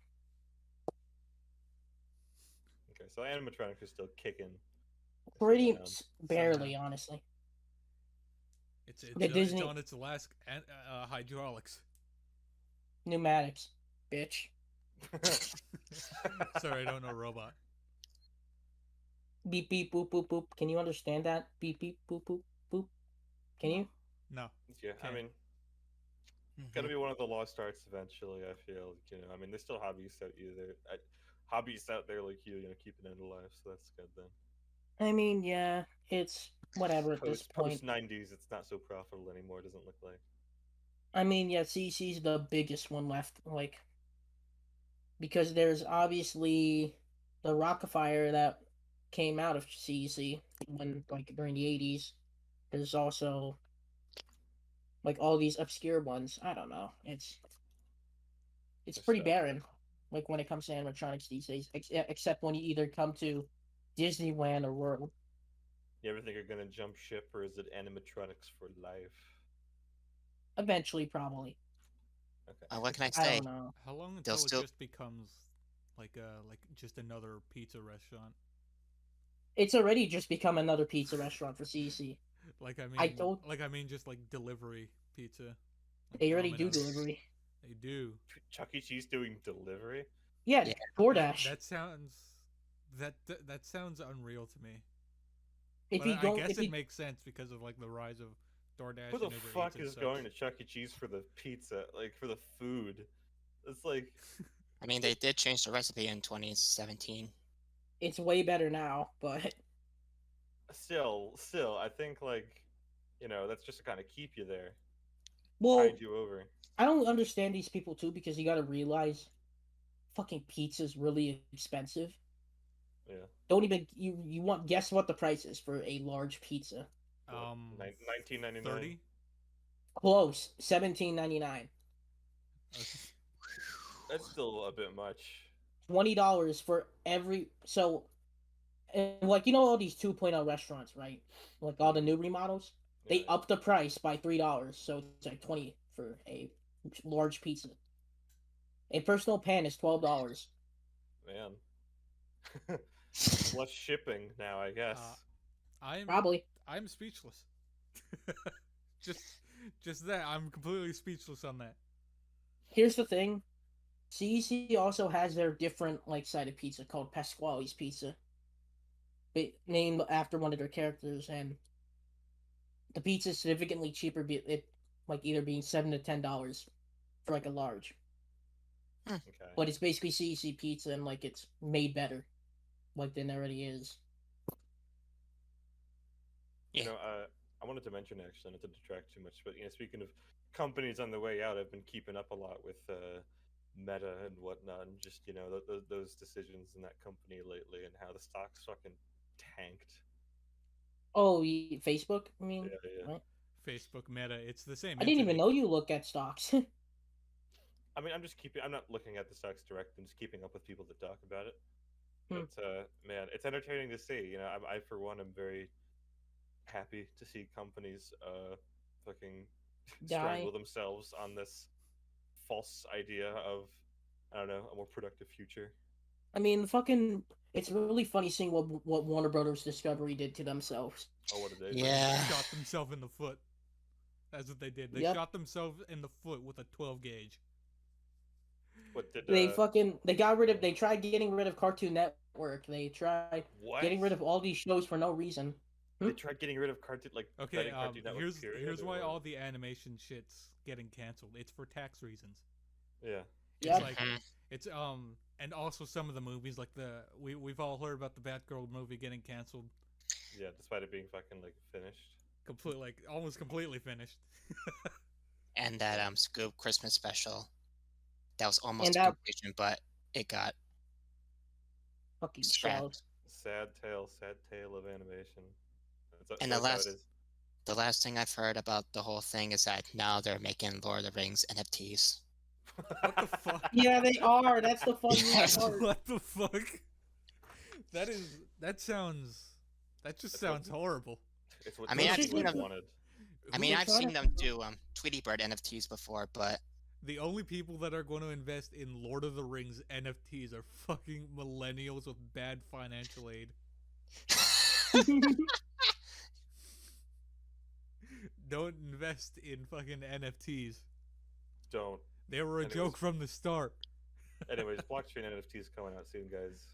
Okay, so animatronics are still kicking. Pretty Around. barely, honestly. The It's Disney on its last hydraulics. pneumatics, bitch. Sorry, I don't know robot. Beep beep boop boop boop. Can you understand that? Beep beep boop boop boop. Can you? No. Yeah, I Okay. mean, gotta be one of the lost arts eventually. I feel, I mean, there's still hobbyists out there. Hobbyists out there like you, keeping it alive. So that's good then. I mean, yeah, it's whatever at this point. Post '90s, it's not so profitable anymore. Doesn't look like. I mean, yeah, CC's the biggest one left, like because there's obviously the Rockefeller that came out of CC when like during the 80s. There's also like all these obscure ones. I don't know. It's There's pretty stuff. barren, like when it comes to animatronics these days. Except when you either come to Disneyland or World. You ever think you're gonna jump ship, or is it animatronics for life? Eventually, probably. Okay. What can I I say? don't know. How long They'll until it still. just becomes like just another pizza restaurant? It's already just become another pizza restaurant for CC. Like I mean, just like delivery pizza. Like They already do Domino's. delivery. They do. Chuck E. Cheese doing delivery. Yeah, Yeah. DoorDash. That sounds unreal to me. If But you I don't, guess if it you makes sense because of like the rise of DoorDash. Who the and Uber fuck Eats and is such. going to Chuck E. Cheese for the pizza? Like for the food? It's like I mean, they did change the recipe in 2017. it's way better now, but still, I think like that's just to kind of keep you there, well, tide you over. I don't understand these people too because you got to realize, fucking pizza's really expensive. Yeah. Don't even you want guess what the price is for a large pizza? 1999. 30. Close, $17.99. That's still a bit much. $20 for every and like all these 2.0 restaurants, right? Like all the Mm, new remodels, yeah, they up the price by $3, so it's like 20 for a large pizza. A personal pan is $12. man. Plus shipping now, I Uh, guess. I'm Probably. I'm speechless. just just that I'm completely speechless on that. Here's the thing. CEC also has their different like side of pizza called Pasquale's Pizza, named after one of their characters, and the pizza is significantly cheaper. It like either being $7 to $10 for like a large, Okay. but it's basically CEC pizza and like it's made better, like than it already is. You Yeah. know, I wanted to mention actually, not to detract too much, but speaking of companies on the way out, I've been keeping up a lot with Meta and whatnot, and just those decisions in that company lately, and how the stock's fucking tanked. Oh, Facebook. I Yeah, mean, yeah. right? Facebook Meta, it's the same I didn't even entity. know you look at stocks. I mean, I'm not looking at the stocks direct. I'm just keeping up with people that talk about it. Hmm. But man, it's entertaining to see. I for one am very happy to see companies fucking Die. strangle themselves on this false idea of, I don't know, a more productive future. I mean, fucking. It's really funny seeing what Warner Brothers Discovery did to themselves. Oh, what did they do? Yeah. Shot themselves in the foot. That's what they did. They Yep. shot themselves in the foot with a 12 gauge. What did They got rid of. They tried getting rid of Cartoon Network. They tried what? getting rid of all these shows for no reason. They tried getting rid of Cartoon, like Okay, letting Cartoon Network period. here's or why what? all the animation shit's getting canceled. It's for tax reasons. Yeah. It's Yep. like Mhm. it's and also some of the movies like we've all heard about the Batgirl movie getting canceled. Yeah, despite it being fucking like finished. Almost completely finished. And that Scoop Christmas special. That was almost And a that completion, but it got fucking shelled. scrapped. Sad tale of animation. That's And always how it is. the last thing I've heard about the whole thing is that now they're making Lord of the Rings NFTs. What the fuck? Yeah, they are. That's the funniest Yes. part. What the fuck? That sounds That's what- sounds horrible. It's what I mean, I've Disney seen would have them- wanted. I mean, They're I've trying seen to them figure- do Tweety Bird NFTs before, but The only people that are going to invest in Lord of the Rings NFTs are fucking millennials with bad financial aid. Don't invest in fucking NFTs. Don't. They were a And it joke was- from the start. Anyways, blockchain NFTs coming out soon, guys.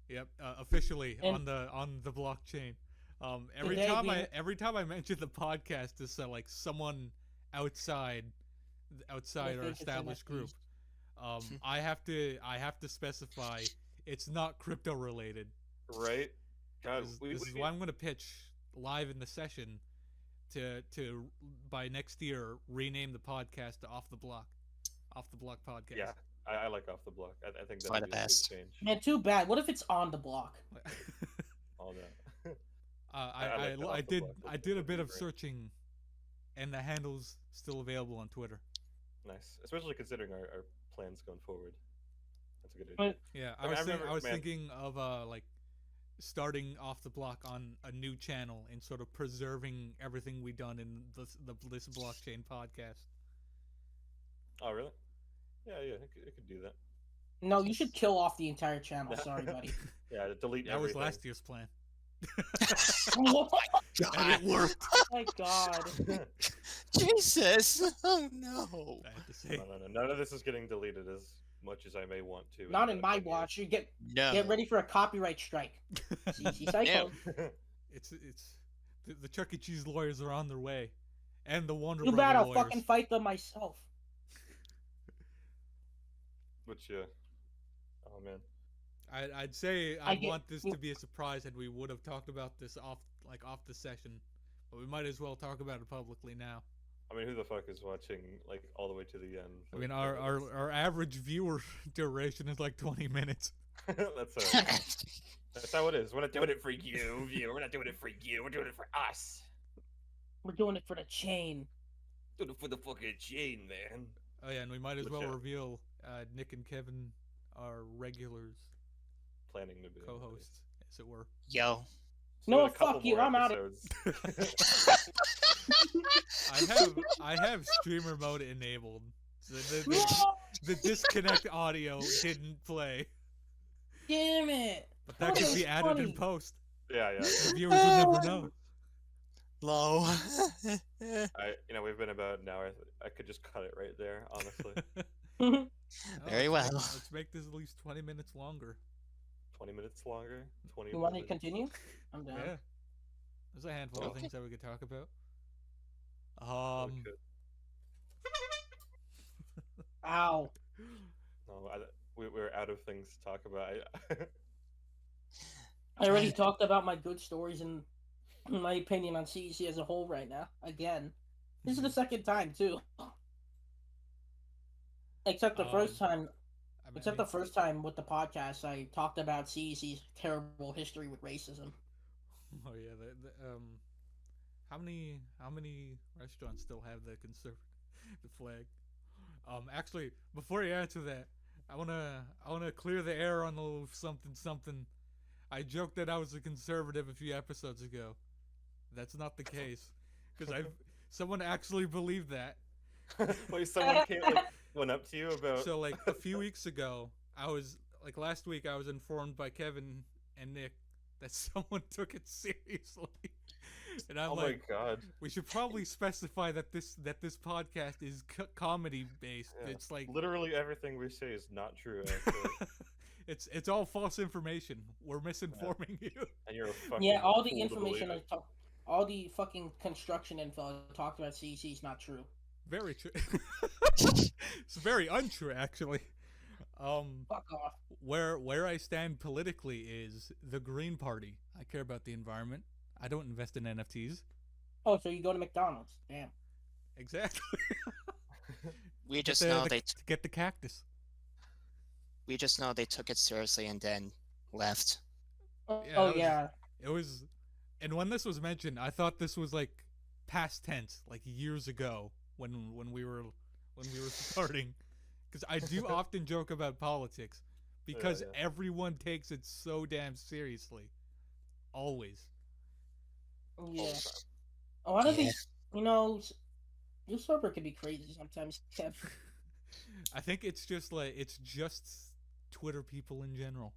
Yep, officially And- on the blockchain. Today Every time I mention the podcast to like someone outside our think it's established group, NFTs. I have to specify it's not crypto related. Right? God, This is why I'm going to pitch live in the session to by next year rename the podcast to Off the Block podcast. Yeah, I like Off the Block. I think For that'd the be a good best. change. Man, too bad. What if it's on the block? All that. I like that Off the did Block. I did a bit of Great. searching, and the handle's still available on Twitter. Nice, especially considering our plans going forward. That's a good idea. But Yeah, I mean, I remember- I was man. thinking of like starting Off the Block on a new channel and sort of preserving everything we done in this blockchain podcast. Oh, really? Yeah, it could do that. no, you should kill off the entire channel. Sorry, buddy. Yeah, delete That was everything. last year's plan, Oh and it worked. my god. Jesus! Oh no! I have to say. No. None of this is getting deleted as much as I may want to. Not in my 10 years. watch. You get No. ready for a copyright strike. CC Cyclone. It's the Chuck E. Cheese lawyers are on their way, and the Wonder Too Brother bad I'll lawyers. fucking fight them myself. Which, oh man. I'd say I I'd get- want this to be a surprise, and we would have talked about this off the session, but we might as well talk about it publicly now. I mean, who the fuck is watching like all the way to the end? I mean, Like, our average viewer duration is like 20 minutes. that's that's how it is. We're not doing it for you, viewer. We're not doing it for you. We're doing it for us. We're doing it for the chain. Doing it for the fucking chain, man. Oh yeah, and we might as Which, well reveal Nick and Kevin are regulars, Planning to be co-hosts, as it were. Yo. So No, in a couple fuck you, more I'm outta episodes. I have streamer mode enabled. So No! the disconnect audio didn't play, Damn it! but that Oh, could that be was added in funny. post. Yeah, yeah. The viewers would never know. Low. We've been about an hour. I could just cut it right there, honestly. Oh, Very let's well. let's make this at least 20 minutes longer. 20 minutes longer. 20. You want to minutes. continue? I'm down. Yeah. There's a handful of Okay. things that we could talk about. We could. Ow. No, we're out of things to talk about. I already talked about my good stories and my opinion on CEC as a whole right now. Again. This is the second time, too. Except the first time. Except the first time with the podcast, I talked about CEC's terrible history with racism. Oh yeah, how many restaurants still have the the flag? Actually, before you answer that, I wanna clear the air on a little something. I joked that I was a conservative a few episodes ago. That's not the case, because someone actually believed that. Wait, someone went up to you about. So like a few weeks ago, last week I was informed by Kevin and Nick that someone took it seriously. And I'm oh like, my god! we should probably specify that this podcast is comedy based. Yeah. It's like literally everything we say is not true. Actually. it's all false information. We're misinforming you. And you're a fucking Yeah, all the fool to information believe it. all the fucking construction info I talked about CEC is not true. Very true. It's very untrue, actually. Fuck off. Where I stand politically is the Green Party. I care about the environment. I don't invest in NFTs. Oh, so you go to McDonald's? Damn. Exactly. We just know they get the cactus. we just know they took it seriously and then left. Yeah. It was, and when this was mentioned, I thought this was like past tense, like years ago when we were starting, because I do often joke about politics because everyone takes it so damn seriously, always. Yeah. A lot of these, your server can be crazy sometimes, Kev. I think it's just Twitter people in general.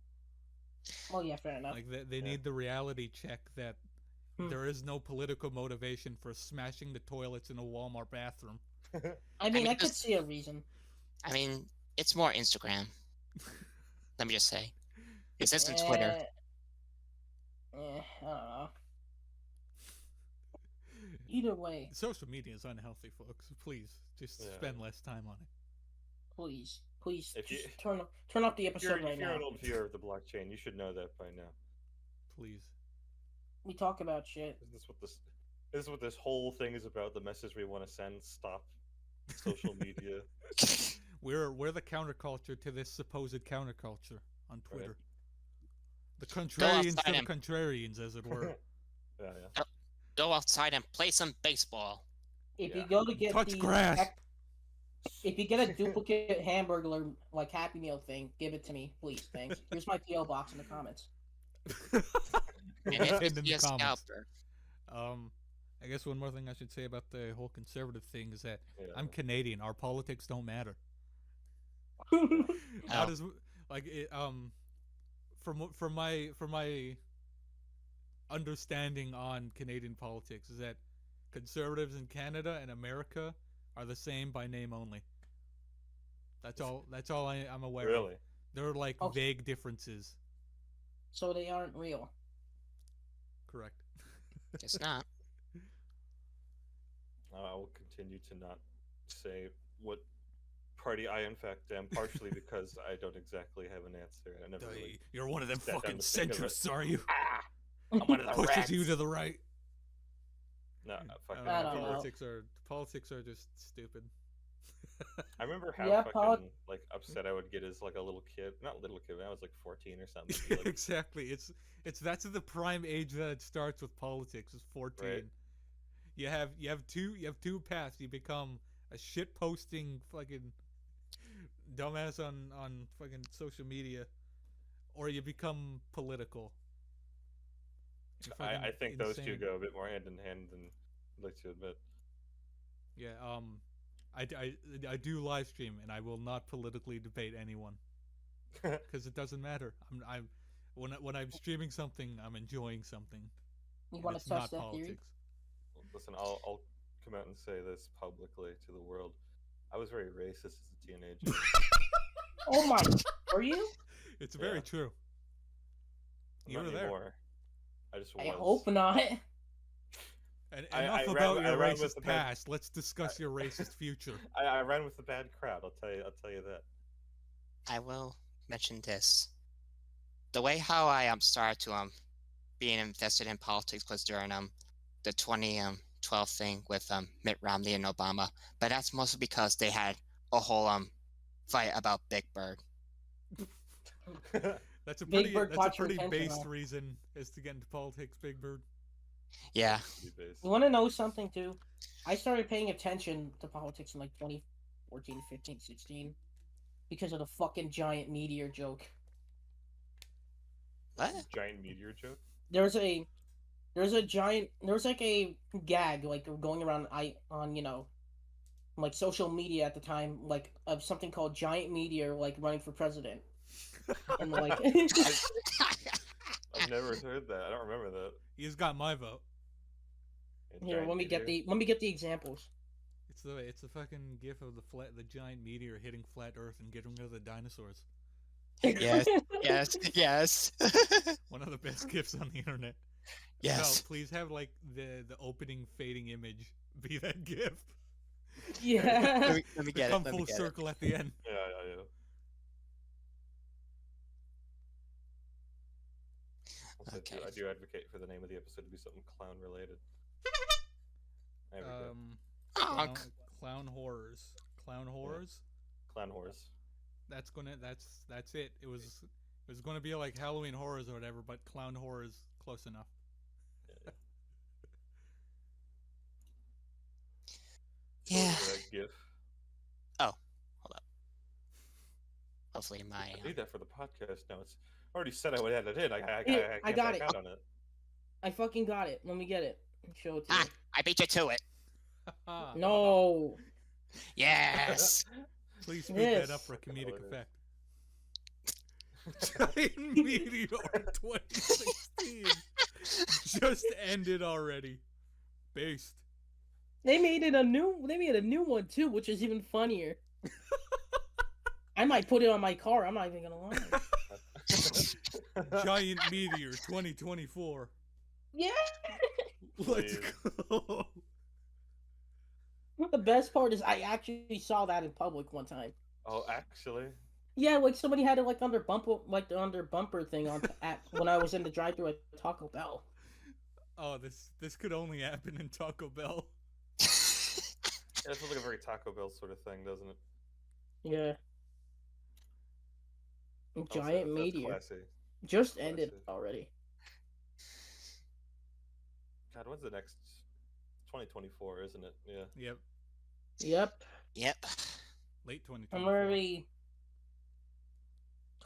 Oh yeah, fair enough. Like they need the reality check that there is no political motivation for smashing the toilets in a Walmart bathroom. I mean, I could see a reason. I mean, it's more Instagram. Let me just say. This isn't Twitter. I don't know. Either way. Social media is unhealthy, folks. Please, just spend less time on it. Please, If you, just turn off the episode right if you're now. an old viewer of the blockchain, you should know that by now. Please. We talk about shit. This is what this whole thing is about. The message we want to send. Stop social media. We're the counterculture to this supposed counterculture on Twitter. Right. The contrarians to the contrarians, as it were. Yeah. Go outside and play some baseball. If you go to get touch grass. If you get a duplicate Hamburglar like Happy Meal thing, give it to me, please. Thanks. Here's my PO box in the comments. And if you scalper. I guess one more thing I should say about the whole conservative thing is that I'm Canadian. Our politics don't matter. How does from my understanding on Canadian politics is that conservatives in Canada and America are the same by name only. That's all I'm aware of. Really? There are like vague differences. So they aren't real. Correct. It's not. I will continue to not say what party I in fact am, partially because I don't exactly have an answer. I never really You're one of them sat down fucking to think of it. centrists, are you? I'm one of the Pushes rats. you to the right. No, fuck I don't know. Politics are just stupid. I remember how fucking upset I would get as like a little kid. Not little kid, when I was like 14 or something. Like, exactly. That's the prime age that it starts with politics is 14. Right. You have two paths. You become a shit posting fucking dumbass on fucking social media, or you become political. You're I fucking think those two insane. go a bit more hand in hand than I'd like to admit. Yeah. I do live stream, and I will not politically debate anyone because it doesn't matter. I'm when I'm streaming something, I'm enjoying something, You and want it's to test not that theory? politics. Listen, I'll come out and say this publicly to the world. I was very racist as a teenager. Oh my, are you? It's Yeah. very true. You Not were there. anymore. I just I was. hope not. And I enough ran- about I your ran with racist the bad- past. Let's discuss your racist future. I ran with the bad crowd. I'll tell you that. I will mention this. The way how I started to being invested in politics was during the 2012 thing with Mitt Romney and Obama, but that's mostly because they had a whole fight about Big Bird. That's a Big pretty Bird that's a caught your pretty attention, based huh? reason as to get into politics, Big Bird. Yeah. Pretty base. You want to know something too? I started paying attention to politics in like 2014, 15, 16 because of the fucking giant meteor joke. What? Giant meteor joke. There's like a gag like going around on like social media at the time, like of something called giant meteor like running for president. And like I've never heard that. I don't remember that. He's got my vote. A here, giant meteor? let me get the examples. It's the fucking gif of the giant meteor hitting flat Earth and getting rid of the dinosaurs. Yes. Yes. One of the best gifs on the internet. Yes. No, please have like the opening fading image be that gif. Yeah. Let me get it. Come Let me full get it. circle at the end. Yeah. Also, Okay. I do advocate for the name of the episode to be something clown related. There we go. Clown, Honk. clown horrors. Clown horrors. Clown horse. That's it. It was gonna be like Halloween horrors or whatever, but clown horrors close enough. Yeah. That GIF. Hopefully my I need that for the podcast now. It's already said I would add it in. I Here, I can't got back it. out on it. I fucking got it. Let me get it. Show it to you. I beat you to it. No. Yes. Please speed Yes. that up for a comedic Oh, effect. Giant Meteor 2016 just ended already. Based. They made a new one too, which is even funnier. I might put it on my car. I'm not even gonna lie. Giant Meteor 2024. Yeah. Let's Please. go. The best part is I actually saw that in public one time. Oh, actually, Yeah, like somebody had it like under the bumper thing on at when I was in the drive-thru at Taco Bell. Oh, this could only happen in Taco Bell. yeah, it feels like a very Taco Bell sort of thing, doesn't it? Yeah. Also, Giant that's meteor classy. just ended classy. already. God, when's the next? 2024, isn't it? Yeah. Yep. Yep. Yep. Late I'm 2024. already.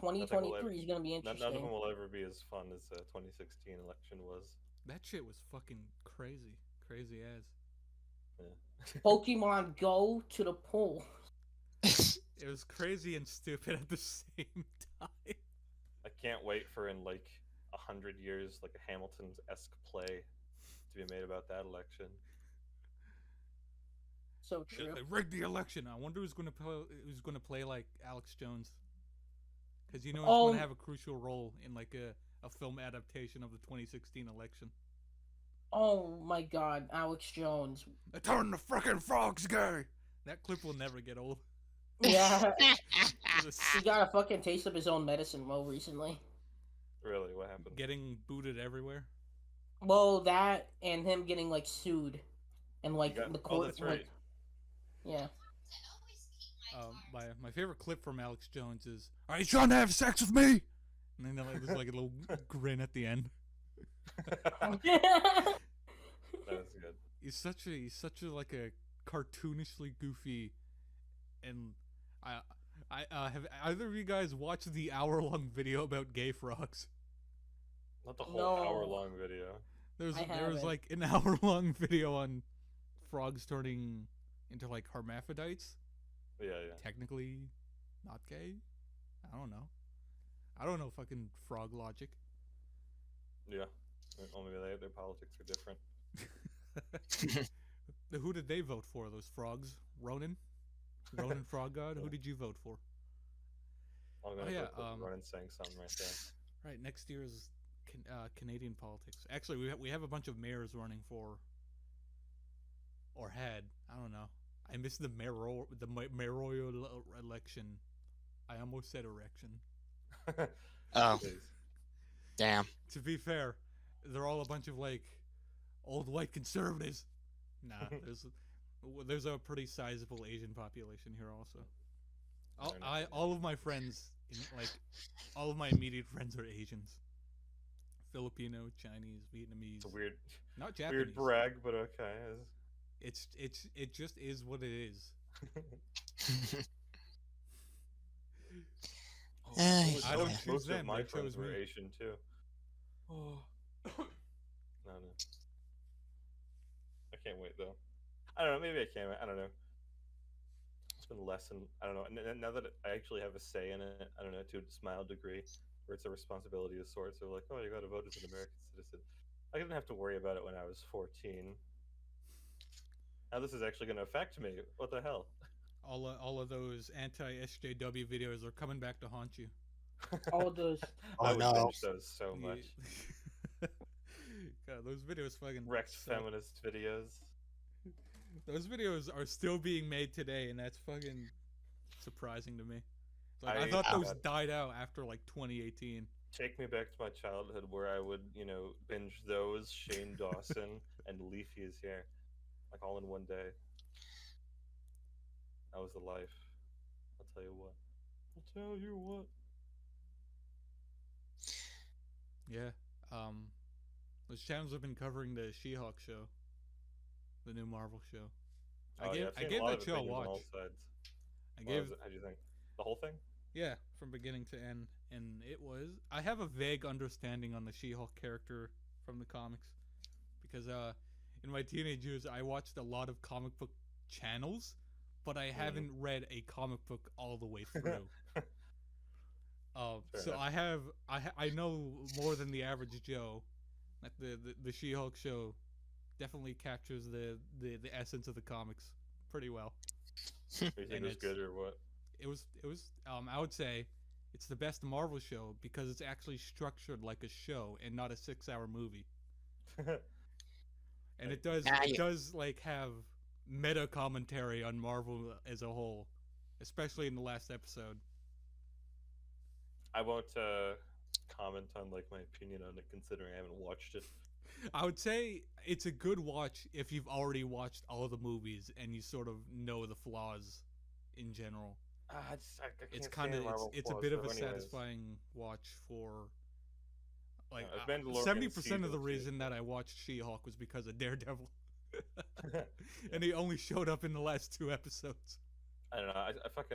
Nothing will 2023 is gonna be None of them interesting. will ever be as fun as the 2016 election was. That shit was fucking crazy. Crazy as. Yeah. Pokemon Go to the pool. It was crazy and stupid at the same time. I can't wait for in like 100 years, like a Hamilton-esque play to be made about that election. So true. They rigged the election. I wonder who's gonna play like Alex Jones, because you know he's gonna have a crucial role in like a film adaptation of the 2016 election. Oh my God, Alex Jones. I turned the frickin' frogs gay. That clip will never get old. Yeah, It was he got a fucking taste of his own medicine well recently. Really, what happened? getting booted everywhere. Well, that and him getting like sued, and like the court. that's right. Like, yeah. My favorite clip from Alex Jones is, "Are you trying to have sex with me?" And then there's like a little grin at the end. That's good. He's such a like a cartoonishly goofy, and I have either of you guys watched the hour-long video about gay frogs? Not the whole No. hour-long video. I There was haven't. like an hour-long video on frogs turning into like hermaphrodites. Yeah, yeah. Technically, not gay. I don't know. I don't know fucking frog logic. Yeah. Only their politics are different. Who did they vote for? Those frogs? Ronan? Ronan Frog God? Who did you vote for? I'm gonna yeah, put Ronan saying something right there. Right, next year's Canadian politics. Actually, we have a bunch of mayors running for, or had. I don't know. I missed the mayoral election. I almost said erection. Oh, Jeez. damn. To be fair, they're all a bunch of like old white conservatives. Nah, there's a pretty sizable Asian population here also. All of my friends, like all of my immediate friends are Asians. Filipino, Chinese, Vietnamese. It's a weird, not Japanese. weird brag, but okay. It just is what it is. I don't most, choose most them, of my they friends chose were me. Asian too. Oh. No. I can't wait though. I don't know. Maybe I can. I don't know. It's been less than I don't know. And now that I actually have a say in it, I don't know, to a mild degree, where it's a responsibility of sorts. So like, oh, you got to vote as an American citizen. I didn't have to worry about it when I was 14. Now this is actually going to affect me. What the hell? All of those anti-SJW videos are coming back to haunt you. All those. Oh, I would no. binge those so much. God, those videos fucking Wrecked suck. feminist videos. Those videos are still being made today, and that's fucking surprising to me. Like, I thought those died out after like 2018. Take me back to my childhood where I would, binge those, Shane Dawson, and Leafy is here. Like all in one day. That was the life. I'll tell you what. I'll tell you what. Yeah. Those channels have been covering the She-Hulk show, the new Marvel show. I gave that show a watch. On all sides. I gave. How do you think? The whole thing? Yeah, from beginning to end, and it was. I have a vague understanding on the She-Hulk character from the comics, because in my teenage years I watched a lot of comic book channels, but I haven't read a comic book all the way through. So enough. I know more than the average Joe. That the She-Hulk show definitely captures the essence of the comics pretty well. Do you think it was good or what? It was I would say it's the best Marvel show because it's actually structured like a show and not a 6-hour movie. And it does like have meta commentary on Marvel as a whole, especially in the last episode. I won't comment on like my opinion on it considering I haven't watched it. I would say it's a good watch if you've already watched all of the movies and you sort of know the flaws in general. I It's can't kind of stand it's a flaws, bit of though, a anyways. satisfying watch for like Mandalorian 70% of season the 2. reason that I watched She-Hulk was because of Daredevil. And he only showed up in the last 2 episodes. I don't know.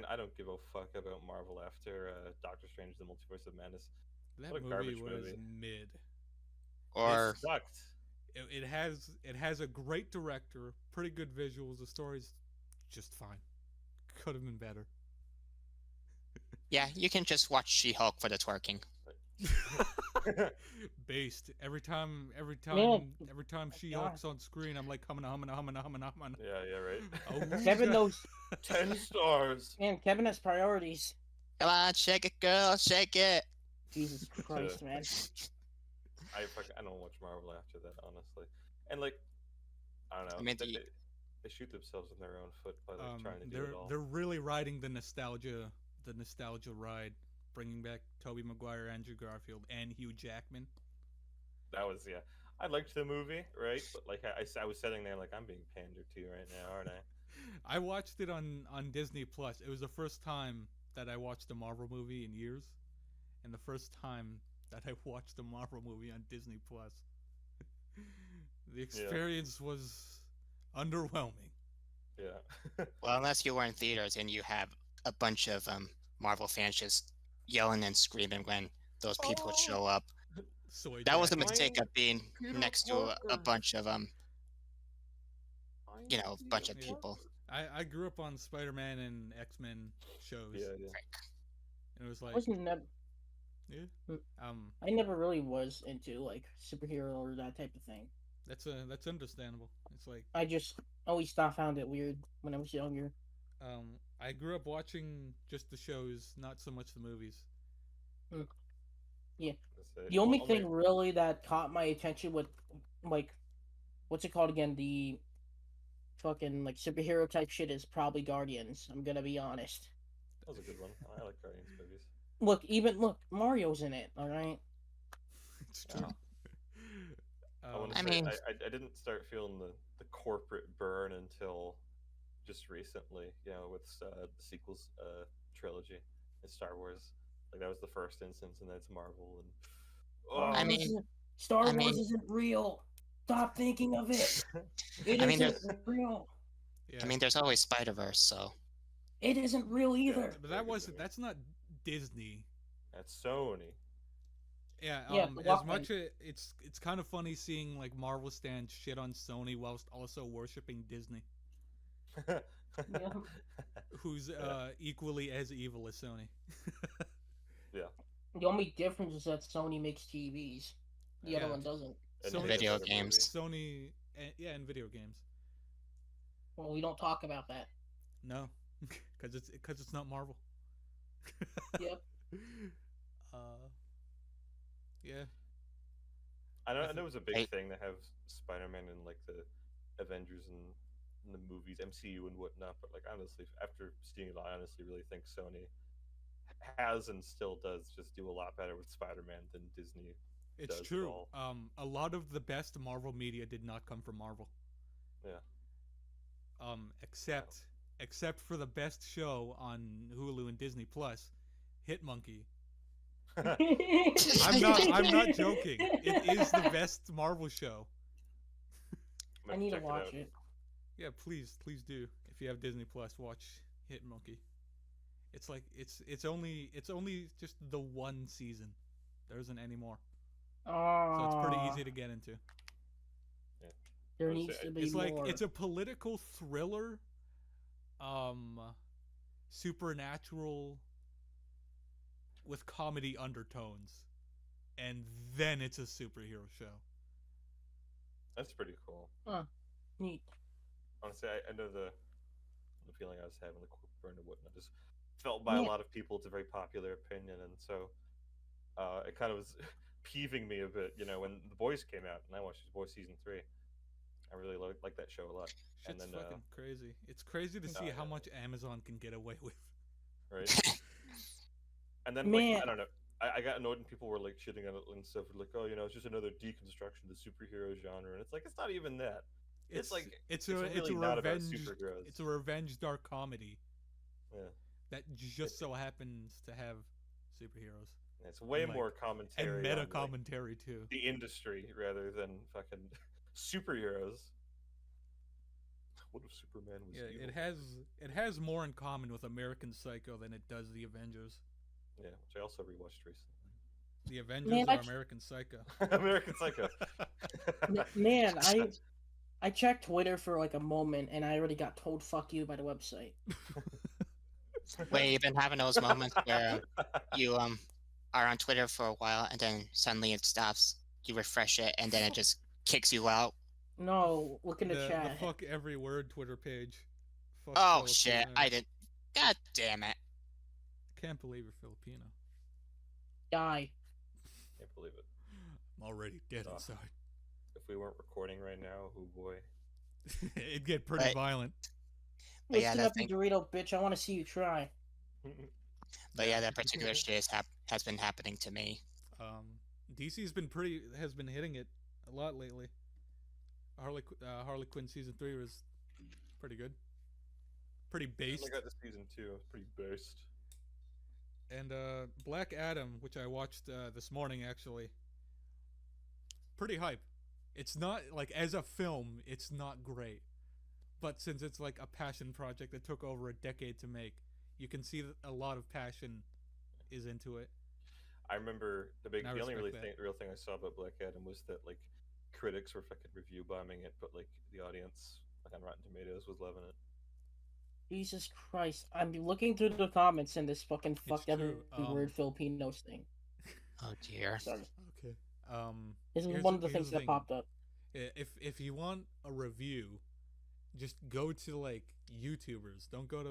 I don't give a fuck about Marvel after Doctor Strange: The Multiverse of Madness. That What a movie garbage was movie. mid. Or It sucked. It has a great director, pretty good visuals. The story's just fine. Could have been better. yeah, you can just watch She-Hulk for the twerking. Based every time Man. She-Hulk's on screen, I'm like humming. Yeah, right. Oh, Kevin knows. 10 stars. Man, Kevin has priorities. Come on, shake it, girl, shake it. Jesus Christ, man. I don't watch Marvel after that, honestly. And like, I don't know. I mean, they shoot themselves in their own foot by like trying to do it all. They're really riding the nostalgia ride, bringing back Tobey Maguire, Andrew Garfield, and Hugh Jackman. That was I liked the movie, right? But like I was sitting there like I'm being pandered to right now, aren't I? I watched it on Disney Plus. It was the first time that I watched a Marvel movie in years, and the first time that I watched a Marvel movie on Disney Plus. The experience was underwhelming. Yeah. Well, unless you were in theaters and you have a bunch of Marvel fans just yelling and screaming when those people would Oh, show up. Soy That was a jacking. mistake find of being Peter next to a Parker. bunch of Find a Peter bunch of Yeah. people. Parker. I grew up on Spider-Man and X-Men shows, Yeah, yeah. and it was I like, wasn't never. yeah, um, I never really was into like superhero or that type of thing. that's understandable. It's like, I just always thought found it weird when I was younger. I grew up watching just the shows, not so much the movies. Hmm. Yeah. That's it. The only Only thing really that caught my attention with like what's it called again? The fucking like superhero type shit is probably Guardians. I'm gonna be honest. that was a good one. I like Guardians movies. Look, Mario's in it. All right. It's Yeah. true. I want um, to I say mean, I didn't start feeling the corporate burn until just recently. You know, with the sequels trilogy in Star Wars. Like that was the first instance, and then it's Marvel and Star I oh, Wars mean, isn't Star I Wars mean, isn't real. Stop thinking of it. It I mean, isn't there's, real. I yeah, mean, there's always Spider-Verse, so It isn't real yeah, either. it's a but very good movie. that's not Disney. That's Sony. Yeah, Yeah, the as Walkman. much it's kind of funny seeing like Marvel stand shit on Sony whilst also worshiping Disney, Yeah. who's equally as evil as Sony. Yeah, The only difference is that Sony makes TVs. The other Yeah. one doesn't. and Sony, made a video better movie. games. Sony, yeah, and video games. Well, we don't talk about that. No, because it's not Marvel. Yep. uh, yeah, I know, I I know th- it was a big I, thing to have Spider-Man in like the Avengers and in the movies, MCU and whatnot. But like honestly, after seeing it, I honestly really think Sony has and still does just do a lot better with Spider-Man than Disney it's does at true. all. A lot of the best Marvel media did not come from Marvel. Yeah. Except for the best show on Hulu and Disney Plus, Hit Monkey. I'm not joking. It is the best Marvel show. I'm I gonna need to check watch out. it. Yeah, please do. If you have Disney Plus, watch Hit Monkey. It's like it's only just the one season. There isn't any more, so it's pretty easy to get into. Yeah. There I would needs say- to be It's like more. it's a political thriller, um, supernatural with comedy undertones, and then it's a superhero show. That's pretty cool. Neat. Honestly, I know the feeling I was having, the quick burn and whatnot, just felt by a Yeah. lot of people. It's a very popular opinion, and so it kind of was peeving me a bit. You know, when The Boys came out, and I watched The Boys season 3. I really like that show a lot. Shit's And then, fucking crazy. It's crazy to see yeah. how much Amazon can get away with. right? And then, Man. like, I don't know. I got annoyed when people were like shitting on it and stuff. Like, oh, it's just another deconstruction of the superhero genre, and it's like it's not even that. It's like it's really a not about revenge. superheroes. It's a revenge dark comedy Yeah, that just so happens to have superheroes it's way and, like, more commentary and meta on, like, commentary too. the industry rather than fucking superheroes. What if Superman was Yeah, evil? it has more in common with American Psycho than it does the Avengers. Yeah, which I also rewatched recently. The Avengers Man, are American Psycho. American Psycho. Man, I checked Twitter for like a moment and I already got told "fuck you" by the website. Wait, you've been having those moments where you are on Twitter for a while and then suddenly it stops. You refresh it and then it just kicks you out. No, look in the The chat. fuck every word Twitter page. Fuck Oh fellow shit! Filipinos. I did. God damn it! Can't believe you're Filipino. Die. Can't believe it. I'm already dead Oh. inside. If we weren't recording right now, oh boy. It'd get pretty But- violent. But yeah, Listen that up, you thing. Dorito bitch. I want to see you try. But yeah, that particular shit has been happening to me. DC's been has been hitting it a lot lately. Harley Quinn season 3 was pretty good, pretty I based. only got to season 2. It was pretty based. And Black Adam, which I watched this morning actually, pretty hype. It's not like as a film, it's not great, but since it's like a passion project that took over a decade to make, you can see that a lot of passion is into it. I remember And I the only respect that. real thing I saw about Black Adam was that like critics were fucking review bombing it, but like the audience like on Rotten Tomatoes was loving it. Jesus Christ. I'm looking through the comments in this fucking It's fucked every true. word Filipinos thing. Oh dear. Sorry. Okay. This is Here's one of the here's things the that thing. popped up. If you want a review, just go to like YouTubers. Don't go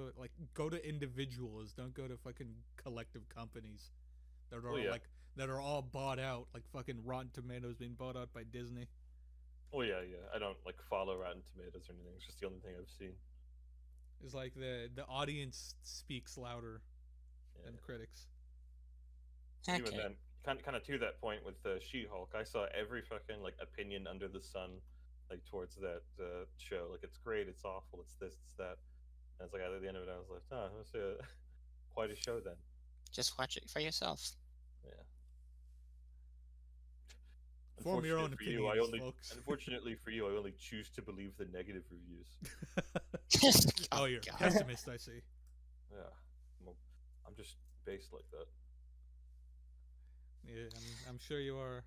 to individuals. Don't go to fucking collective companies that are Well, yeah. that are all bought out, like fucking Rotten Tomatoes being bought out by Disney. Oh yeah, yeah. I don't like follow Rotten Tomatoes or anything. It's just the only thing I've seen. It's like the audience speaks louder Yeah. than critics. Even Okay. then, kind of to that point with She-Hulk, I saw every fucking like opinion under the sun, like towards that show. Like it's great, it's awful, it's this, it's that. And it's like at the end of it, I was like, oh, that's quite a show then. Just watch it for yourself. Yeah. Form your own Unfortunately for you, I opinions, only folks. unfortunately for you, I only choose to believe the negative reviews. Oh, you're a God. pessimist, I see. Yeah, I'm just based like that. Yeah, I'm sure you are.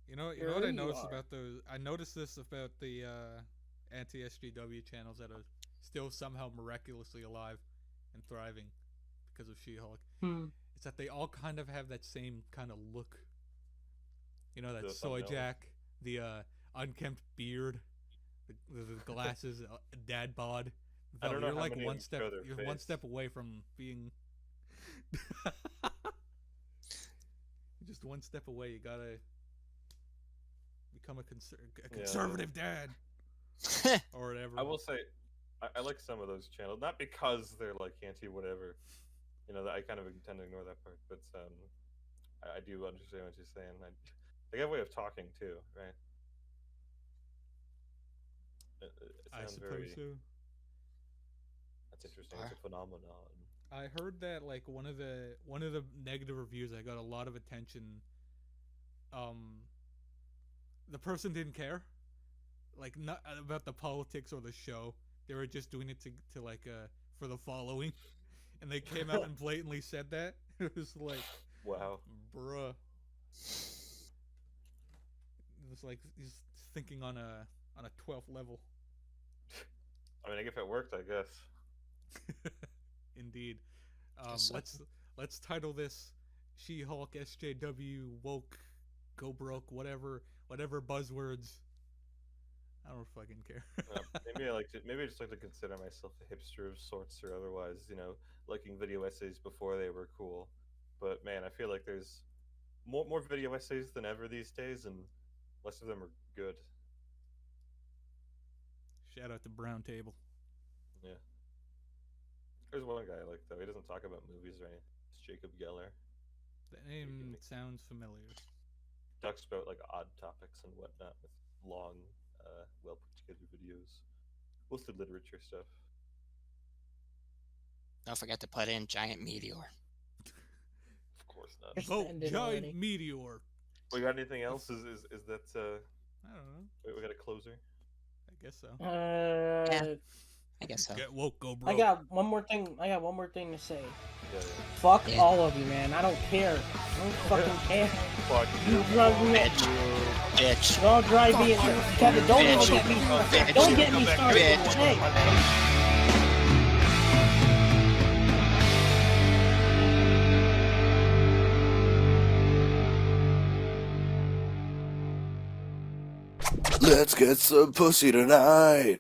You know Sure what I you noticed are. about those? I noticed this about the anti-SJW channels that are still somehow miraculously alive and thriving because of She-Hulk. It's that they all kind of have that same kind of look. You know, that The soy thumbnails. jack, the unkempt beard, the glasses, dad bod. I don't know You're how like many of them show their you're one face. step away from being. You're just one step away. You gotta become a conservative dad or whatever. I will say, I like some of those channels, not because they're like anti whatever. You know, I kind of tend to ignore that part, but I do understand what you're saying. They have a way of talking too, right? It I sounds suppose very. so. That's interesting. It's a phenomenon. I heard that like one of the negative reviews that got a lot of attention. The person didn't care, like not about the politics or the show. They were just doing it to like for the following, and they came out and blatantly said that. It was like, Wow. bruh. It was like he's thinking on a 12th level. I mean, if it worked, I guess. Indeed. Guess so. Let's title this She-Hulk SJW woke go broke whatever buzzwords. I don't fucking care. Maybe maybe I just like to consider myself a hipster of sorts or otherwise. You know, liking video essays before they were cool. But man, I feel like there's more video essays than ever these days, and less of them are good. Shout out to Brown Table. Yeah. There's one guy I like though. He doesn't talk about movies or anything. It's Jacob Geller. The name sounds familiar. Talks about like odd topics and whatnot with long, well put together videos. Mostly literature stuff. Don't forget to put in giant meteor. Of course not. Just Vote ended giant already. meteor. We got anything else? Is that I don't know. we got a closer? I guess so. I guess so. Get woke, go broke. I got one more thing to say. Yeah. Fuck Yeah. all of you, man. I don't care. I don't fucking care. Fuck You drug me. Bitch. Don't drive me. Kevin, don't even Bitch. get me. Bitch. Don't get me started. Bitch. Hey. Let's get some pussy tonight.